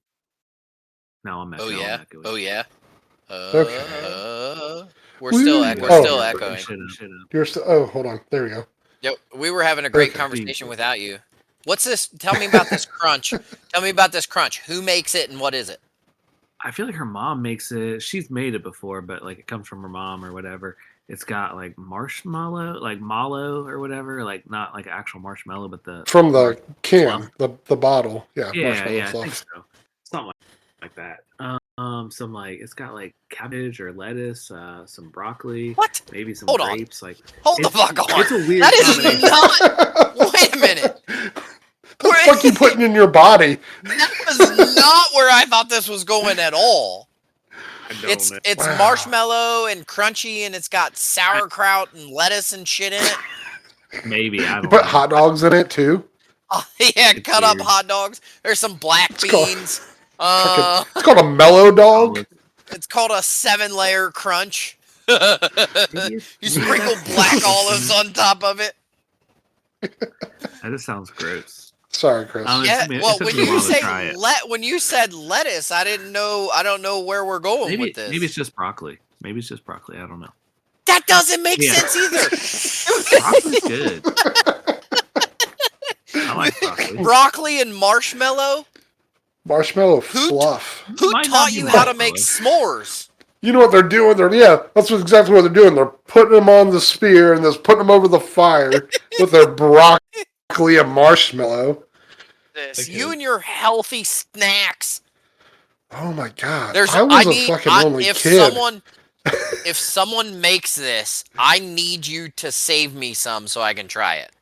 No, I'm echoing. Oh yeah. Oh yeah. Okay. We're still echoing. Shit up. You're still. Oh, hold on. There we go. Yep, we were having a great Okay. conversation without you. What's this? Tell me about this crunch. Tell me about this crunch. Who makes it and what is it? I feel like her mom makes it. She's made it before, but like it comes from her mom or whatever. It's got like marshmallow, like mallow or whatever, like not like actual marshmallow, but the From the can, the bottle. Yeah, yeah, marshmallow I fluff. think so. Something like that. Some like it's got like cabbage or lettuce, some broccoli, What? maybe some Hold on. grapes. Like Hold the fuck on. It's a weird That is combination. not. Wait a minute. The fuck you putting in your body? That was not where I thought this was going at all. It's Wow. marshmallow and crunchy, and it's got sauerkraut and lettuce and shit in it. Maybe I You don't put know. hot dogs in it too. Oh, yeah, It's cut up weird. hot dogs. There's some black called- beans. It's called a mellow dog. It's called a 7-layer crunch. Maybe You maybe sprinkle that's- black olives on top of it. That just sounds gross. Sorry, Chris. Yeah, It well, took when me a you while to say try it. when you said lettuce, I don't know where we're going Maybe with this. maybe it's just broccoli. Maybe it's just broccoli. I don't know. That doesn't make Yeah. sense either. Broccoli's good. I like broccoli. Broccoli and marshmallow. Marshmallow Who- fluff. Who Might not taught be you how to make marshmallow. s'mores? You know what they're doing? That's exactly what they're doing. They're putting them on the spear and just putting them over the fire with their broccoli and marshmallow. This. You and your healthy snacks. Oh my god! There's I was a need- fucking I- lonely if kid. if someone makes this, I need you to save me some so I can try it.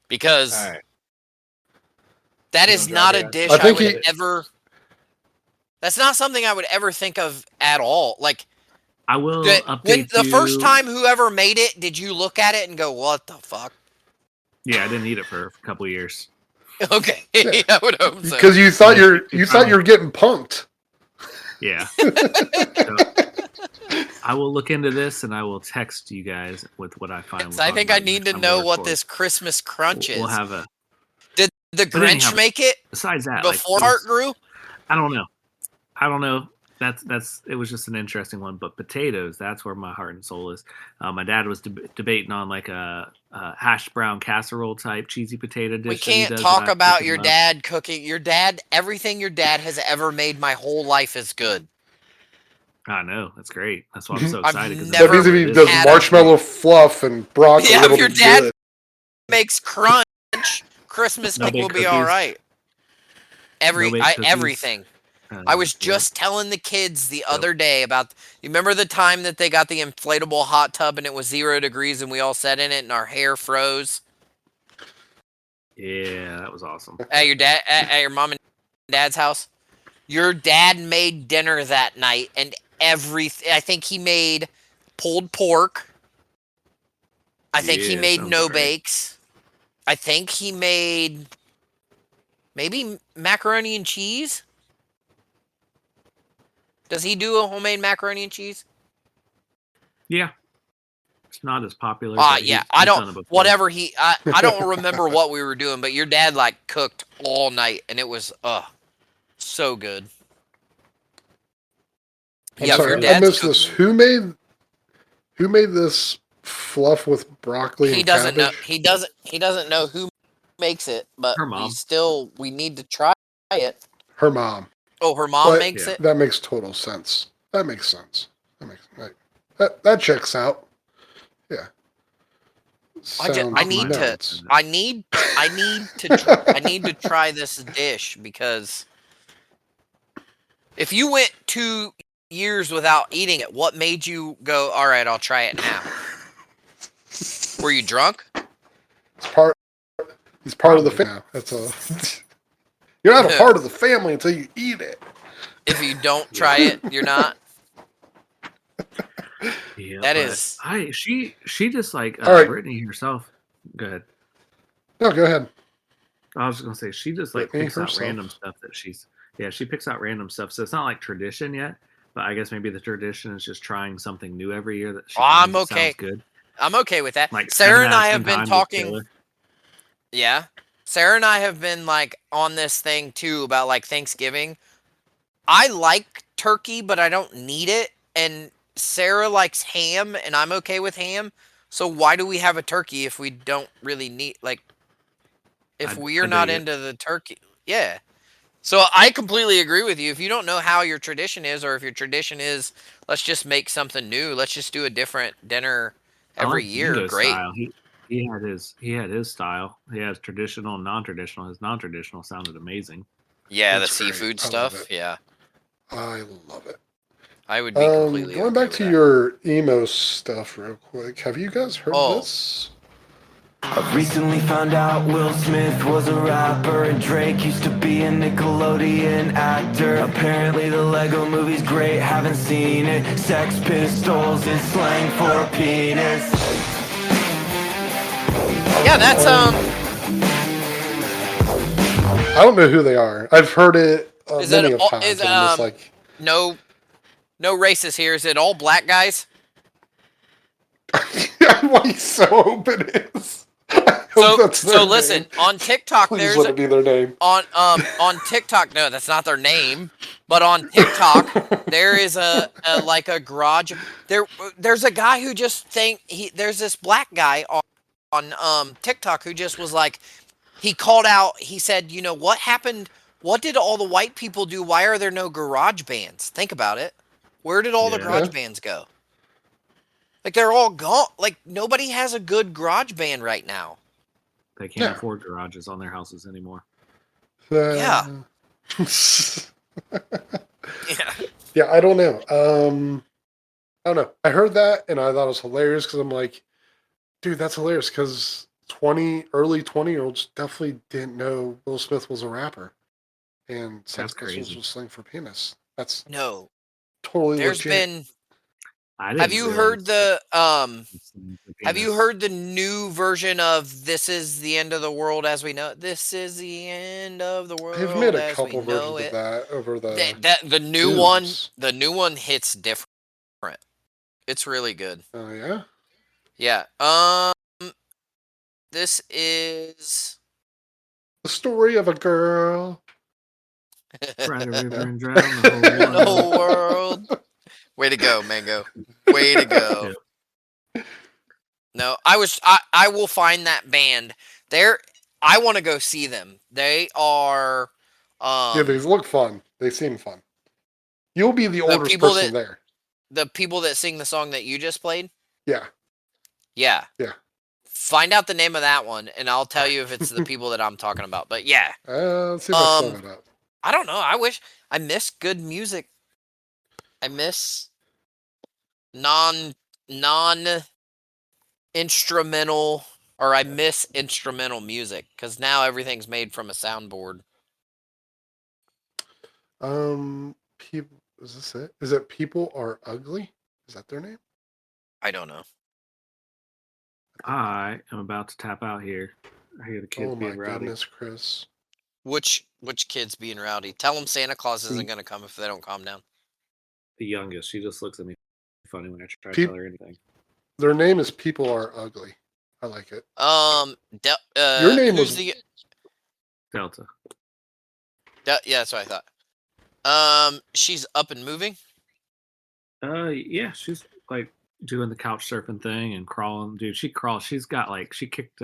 Because All right. that You is don't not drive a it? dish I I think would ever. That's not something I would ever think of at all. Like I will when update the you. first time whoever made it, did you look at it and go, "What the fuck"? Yeah, I didn't eat it for a couple of years. Okay, Yeah. I would hope so. Because you thought you thought you were getting punked. Yeah. So, I will look into this and I will text you guys with what I find. So I think I need to know what this Christmas crunch is. We'll have a. Did the But Grinch anyhow, make it Besides that, before like, Heart grew? I don't know. That's it was just an interesting one. But potatoes, that's where my heart and soul is. My dad was debating on like a hash brown casserole type cheesy potato dish. We that he can't does talk that I about freaking your love. dad cooking. Your dad, everything your dad has ever made my whole life is good. I know, that's great. That's why I'm so I've excited. 'cause never That means if he it does is. had a- marshmallow fluff and broccoli, Yeah, if it'll your be dad- good. Makes crunch. Christmas No will baked be all cookies? right. No baked cookies? Everything. I was Yeah. just telling the kids the other day about. You remember the time that they got the inflatable hot tub and it was 0 degrees and we all sat in it and our hair froze? Yeah, that was awesome. At your mom and dad's house. Your dad made dinner that night, and I think he made pulled pork. I think he Yeah, made sounds no great. bakes. I think he made maybe macaroni and cheese. Does he do a homemade macaroni and cheese? Yeah, it's not as popular. but Yeah, he's I done it don't. before. Whatever I don't remember what we were doing, but your dad like cooked all night, and it was so good. I'm Yeah, if your sorry, I dad's missed cooking- this. Who made this fluff with broccoli He and doesn't know. cabbage? He doesn't know who makes it, but Her we mom. need to try it. Her mom. Oh, her mom But makes Yeah. it. that makes total sense. That makes sense. That checks out. Yeah. Sounds I need to nuts. I need to try this dish because if you went 2 years without eating it, what made you go, all right, I'll try it now? Were you drunk? He's part of the Probably. family. That's all. You're not a part of the family until you eat it. If you don't try it, you're not. Yeah, That but is she just like All right. Brittany herself. Go ahead. No, go ahead. I was just gonna say she just like Brittany picks out herself. random stuff that she picks out random stuff. So it's not like tradition yet, but I guess maybe the tradition is just trying something new every year that she I'm finds that okay. sounds good. I'm okay with that. Like Sarah spending and that I have some been time with talking. Taylor. Yeah. Sarah and I have been like on this thing too about like Thanksgiving. I like turkey, but I don't need it. And Sarah likes ham, and I'm okay with ham. So why do we have a turkey if we don't really need, like, if we are I not dig it. into the turkey? Yeah. So I completely agree with you. If you don't know how your tradition is, or if your tradition is, let's just make something new. Let's just do a different dinner I every like year. Bingo's Great. style. He had his style. He has traditional and non-traditional. His non-traditional sounded amazing. Yeah, That's the great. seafood I love stuff. it. Yeah, I love it. I would be completely Going okay back with to that. your emo stuff real quick. Have you guys heard Oh. this? I've recently found out Will Smith was a rapper and Drake used to be a Nickelodeon actor. Apparently the Lego movie's great, haven't seen it. Sex Pistols is slang for penis. Yeah, that's I don't know who they are. I've heard it Is many it of all- times. is, and I'm just like, no racist here. Is it all black guys? why you so open is. I hope So that's their listen, name. on TikTok Please there's let it be their name. on TikTok, no, that's not their name, but on TikTok there is a like a garage. There's a guy who just there's this black guy on TikTok who just was like, he called out, he said, you know what happened? What did all the white people do? Why are there no garage bands? Think about it. Where did all the Yeah. garage bands go? Like, they're all gone. Like, nobody has a good garage band right now. They can't Yeah. afford garages on their houses anymore. Yeah. Yeah. Yeah, I don't know. I don't know. I heard that and I thought it was hilarious because I'm like, dude, that's hilarious because early 20-year-olds definitely didn't know Will Smith was a rapper. And Sex That's Pistols crazy. was slang for penis. That's No. totally There's legit. been. I didn't Have you realize heard the Have you penis. heard the new version of "This Is the End of the World as We know it"? This is the end of the world They've made a as we couple know versions it. of that over the The new years. the new one hits different. It's really good. Oh yeah? Yeah. This is The story of a girl. Ride a river and drown the whole world. the whole world. Way to go, Mango. Way to go. Yeah. No, I will find that band. I want to go see them. They are Yeah, these look fun. They seem fun. You'll be the oldest people person there. the people that sing the song that you just played. Yeah. Yeah. Yeah. Find out the name of that one, and I'll tell you if it's the people that I'm talking about. But yeah, Let's see if I saw that up. I don't know. I miss good music. I miss non instrumental, or I miss instrumental music because now everything's made from a soundboard. People, is this it? Is it People Are Ugly? Is that their name? I don't know. I am about to tap out here. I hear the kids Oh my being rowdy. goodness, Chris. Which kids being rowdy? Tell them Santa Claus isn't going to come if they don't calm down. The youngest. She just looks at me funny when I try to tell her anything. Their name is People Are Ugly. I like it. Your name was Delta. Yeah, that's what I thought. She's up and moving. Yeah, she's like doing the couch surfing thing and crawling. Dude, she crawls. She kicked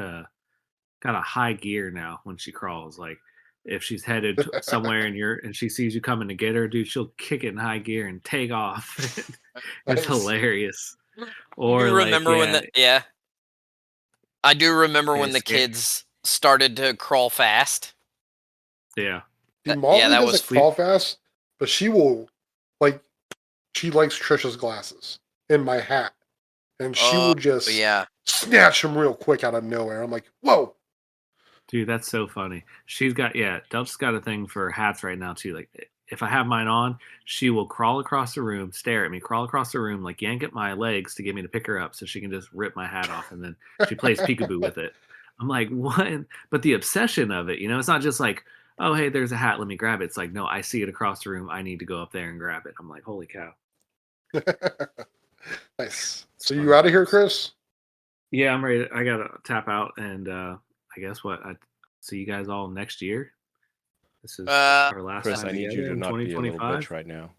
got a high gear now when she crawls. Like if she's headed somewhere and she sees you coming to get her, dude, she'll kick it in high gear and take off. It's Nice. hilarious. I Or do like remember when I do remember when the kids started to crawl fast. Yeah. Dude, Molly that was doesn't crawl fast, but she will, like, she likes Trisha's glasses and my hat. And she will just snatch them real quick out of nowhere. I'm like, whoa. Dude, that's so funny. She's got Delta's got a thing for hats right now too. Like if I have mine on, she will crawl across the room, stare at me, crawl across the room, like yank at my legs to get me to pick her up so she can just rip my hat off, and then she plays peekaboo with it. I'm like, what? But the obsession of it, you know, it's not just like, oh hey, there's a hat, let me grab it. It's like, no, I see it across the room, I need to go up there and grab it. I'm like, holy cow. Nice. So you out of here, Chris? Yeah, I'm ready. I gotta tap out, and I guess what? I see you guys all next year. This is our last Chris, time I need you to in not be a little 2025. bitch right now.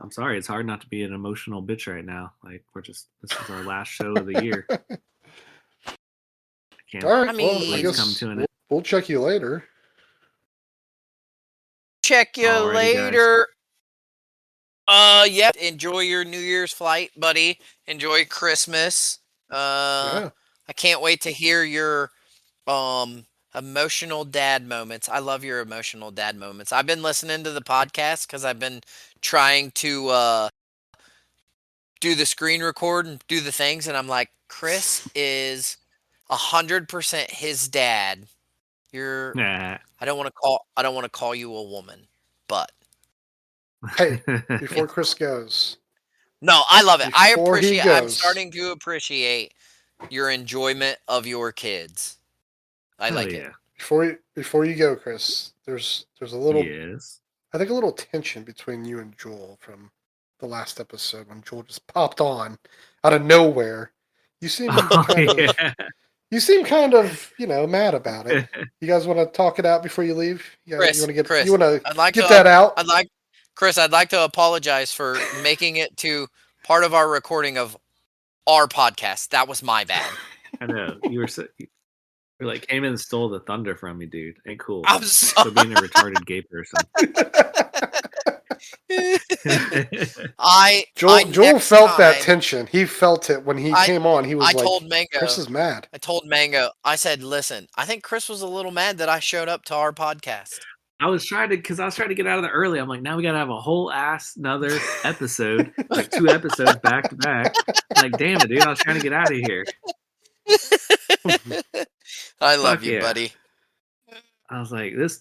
I'm sorry, it's hard not to be an emotional bitch right now. Like this is our last show of the year. I can't. All right. I Well, I mean, guess come to an end. we'll check you later. Check you Alrighty, later. Yeah. Enjoy your New Year's flight, buddy. Enjoy Christmas. Yeah. I can't wait to hear your emotional dad moments. I love your emotional dad moments. I've been listening to the podcast because I've been trying to do the screen record and do the things, and I'm like, Chris is 100% his dad. You're. Nah. I don't want to call you a woman, but Hey, before Chris goes. no, I love it. I Before he appreciate. I'm goes. starting to appreciate your enjoyment of your kids. I Hell like yeah. it. Before you go, Chris, there's a little Yes. I think a little tension between you and Joel from the last episode when Joel just popped on out of nowhere. You seem you seem kind of, mad about it. You guys want to talk it out before you leave? Chris, you want to get Chris, you want to I'd like get to, that out? I'd like to apologize for making it to part of our recording of our podcast. That was my bad. I know. You were like came in and stole the thunder from me, dude. Ain't cool. I'm sorry. For being a retarded gay person. Joel felt that tension. He felt it when he came on. He was like, told Mango, Chris is mad. I told Mango, I said, listen, I think Chris was a little mad that I showed up to our podcast. I was trying to get out of there early. I'm like, now we gotta have a whole another episode, like 2 episodes back to back. Like, damn it, dude! I was trying to get out of here. I love you, buddy. I was like, this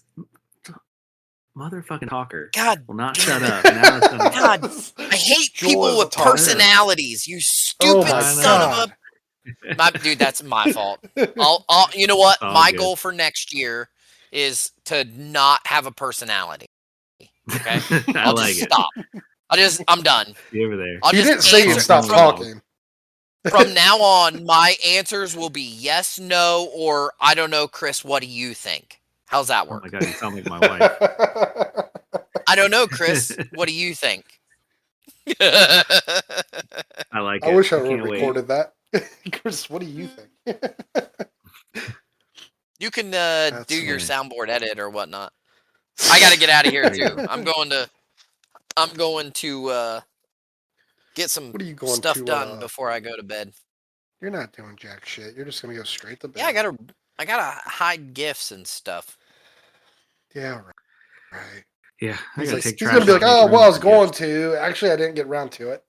motherfucking talker will not shut up. God, I hate people with personalities. You stupid son of a. Dude, that's my fault. You know what? My goal for next year is to not have a personality. Okay, I'll just stop. I'm done. You over there? He didn't say you stop talking. From now on, my answers will be yes, no, or I don't know, Chris. What do you think? How's that work? Oh my god, you sound like my wife. I don't know, Chris. What do you think? I like it. I wish I would have recorded that. Chris, what do you think? You can do your soundboard edit or whatnot. I got to get out of here too. I'm going to get some stuff done before I go to bed. You're not doing jack shit. You're just gonna go straight to bed. Yeah, I gotta hide gifts and stuff. Yeah, right. Yeah, he's gonna be like, oh, well, I was going to. Actually, I didn't get around to it.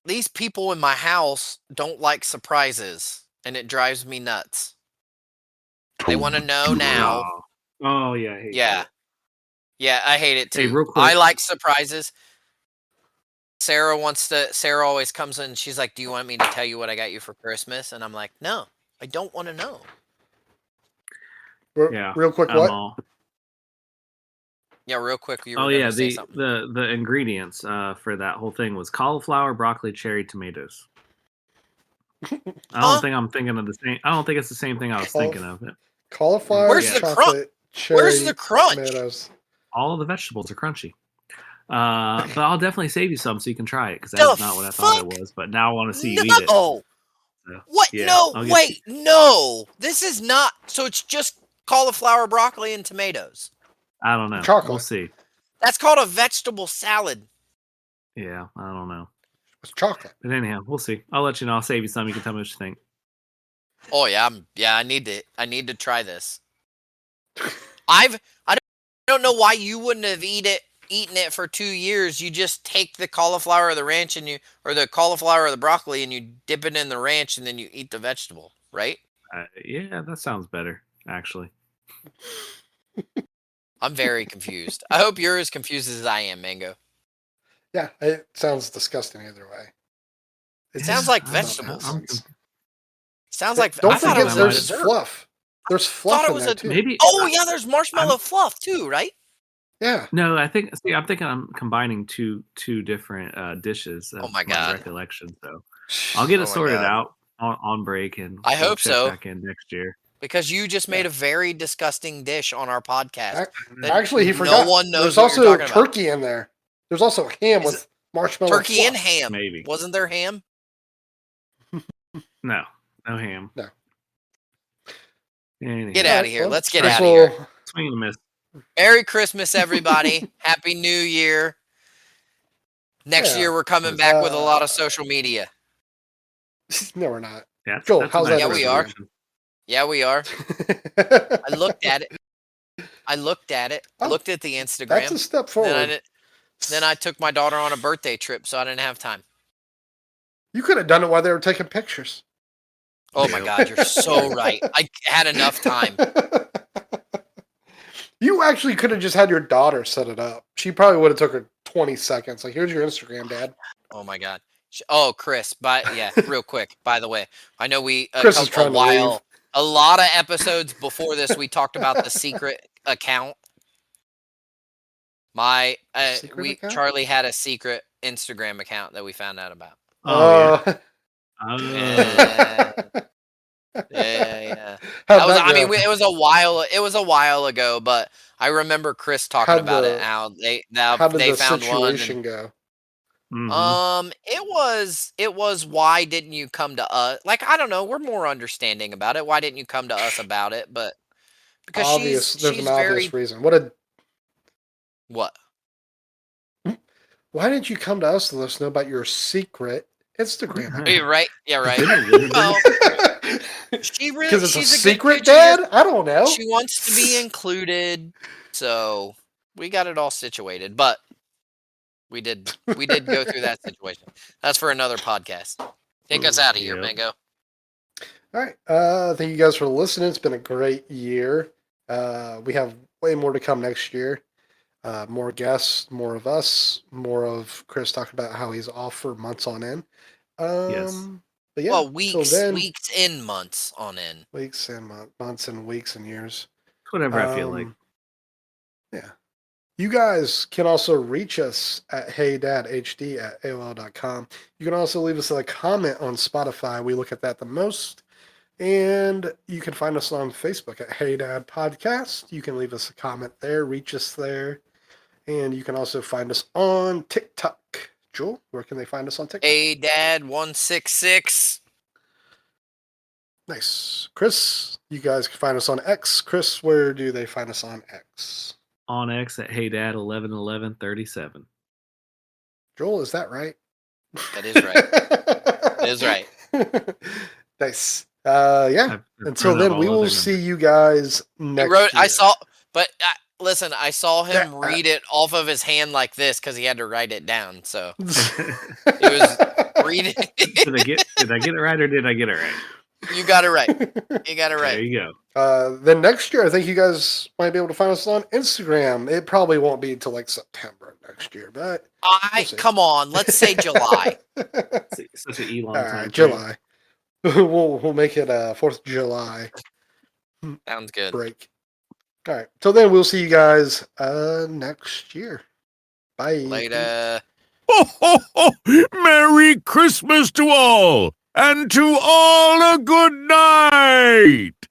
These people in my house don't like surprises, and it drives me nuts. They want to know now. Oh yeah, I hate that. Yeah, I hate it too. Hey, real quick. I like surprises. Sarah always comes in and she's like, do you want me to tell you what I got you for Christmas? And I'm like, no, I don't want to know. Real quick, what? Yeah, real quick. The ingredients for that whole thing was cauliflower, broccoli, cherry, tomatoes. I don't think I'm thinking of the same. I don't think it's the same thing I was thinking of. Cauliflower. Where's the crunch? Where's the crunch? Tomatoes. All of the vegetables are crunchy. But I'll definitely save you some so you can try it because that's not what I thought it was. But now I want to see you eat it. Oh, So, What? yeah, No, I'll get wait, no. This is not. So it's just cauliflower, broccoli, and tomatoes. I don't know. We'll Chocolate. see. That's called a vegetable salad. Yeah, I don't know. It's chocolate. But anyhow, we'll see. I'll let you know. I'll save you some. You can tell me what you think. Oh yeah, I need to try this. I don't know why you wouldn't have eaten it for 2 years. You just take the cauliflower or the ranch or the cauliflower or the broccoli and you dip it in the ranch and then you eat the vegetable, right? Yeah, that sounds better, actually. I'm very confused. I hope you're as confused as I am, Mango. Yeah, it sounds disgusting either way. It sounds like I don't know. vegetables. Sounds like Don't I thought it forget was a there's dessert. fluff. There's fluff Thought it in was there a- too. Maybe. Oh yeah, there's marshmallow fluff too, right? Yeah. No, I think. See, I'm thinking I'm combining two different dishes. Oh my God. Recollection. So I'll get Oh it my sorted God. out on break, and I we'll hope check so. back in next year. Because you just made a very disgusting dish on our podcast. that Actually, he no forgot. one knows There's what you're also talking about. turkey in there. There's also ham Is with marshmallow Turkey fluff. and ham. Maybe. Wasn't there ham? No ham. No. Anyhow, Get out of here. Well, Let's get Chris out of here. will- swing and a miss. Merry Christmas, everybody. Happy New Year. Next Yeah. year, we're coming back with a lot of social media. No, we're not. Yeah, Joel, that's a how's nice that? Yeah, we are. resolution. Yeah, we are. I looked at it. I looked Oh, at the That's Instagram. a step Then forward. then I took my daughter on a birthday trip, so I didn't have time. You could have done it while they were taking pictures. Oh my God, you're so right. I had enough time. You actually could have just had your daughter set it up. She probably would have took her 20 seconds. Like, here's your Instagram, Dad. Oh my God. Oh, Chris, real quick. By the way, I know we Chris is trying to leave. a lot of episodes before this, we talked about the secret account. Secret account? Charlie had a secret Instagram account that we found out about. Oh yeah. Yeah. How'd That was, that I mean, go? it was a while ago, but I remember Chris talking about it. How How did they the found one. situation go? Mhm. It was why didn't you come to us? Like, I don't know, we're more understanding about it. Why didn't you come to us about it? But because There's she's an very obvious reason. what? Why didn't you come to us to let us know about your secret Instagram? Are you right? Yeah, right. Well, she really Because it's a she's secret, good teacher. Dad? I don't know. She wants to be included, so we got it all situated. But we did go through that situation. That's for another podcast. Take us out of here, Yep. Mango. All right. Thank you guys for listening. It's been a great year. We have way more to come next year. More guests, more of us, more of Chris talking about how he's off for months on end. Yes. But yeah, Well, till then, weeks in months on end. weeks and months and weeks and years. Whatever I feel like. Yeah. You guys can also reach us at heydadhd@aol.com. You can also leave us a comment on Spotify. We look at that the most. And you can find us on Facebook at Hey Dad Podcast. You can leave us a comment there, reach us there. And you can also find us on TikTok. Joel, where can they find us on TikTok? Hey, Dad, 166. Nice. Chris, you guys can find us on X. Chris, where do they find us on X? On X at Hey Dad 111137. Joel, is that right? That is right. That is right. Nice. Yeah. Until then, we will see you guys next year. I saw, but listen, I saw him read it off of his hand like this because he had to write it down. So it was reading. Did I get it right or did I get it right? You got it right. You got it right. There you go. Then next year, I think you guys might be able to find us on Instagram. It probably won't be until like September next year, but we'll see. Come on, let's say July. Such an Elon All time. right, July. We'll make it 4th of July Sounds good. break. All right. Till then, we'll see you guys next year. Bye. Later. Ho, ho, ho! Merry Christmas to all, and to all a good night!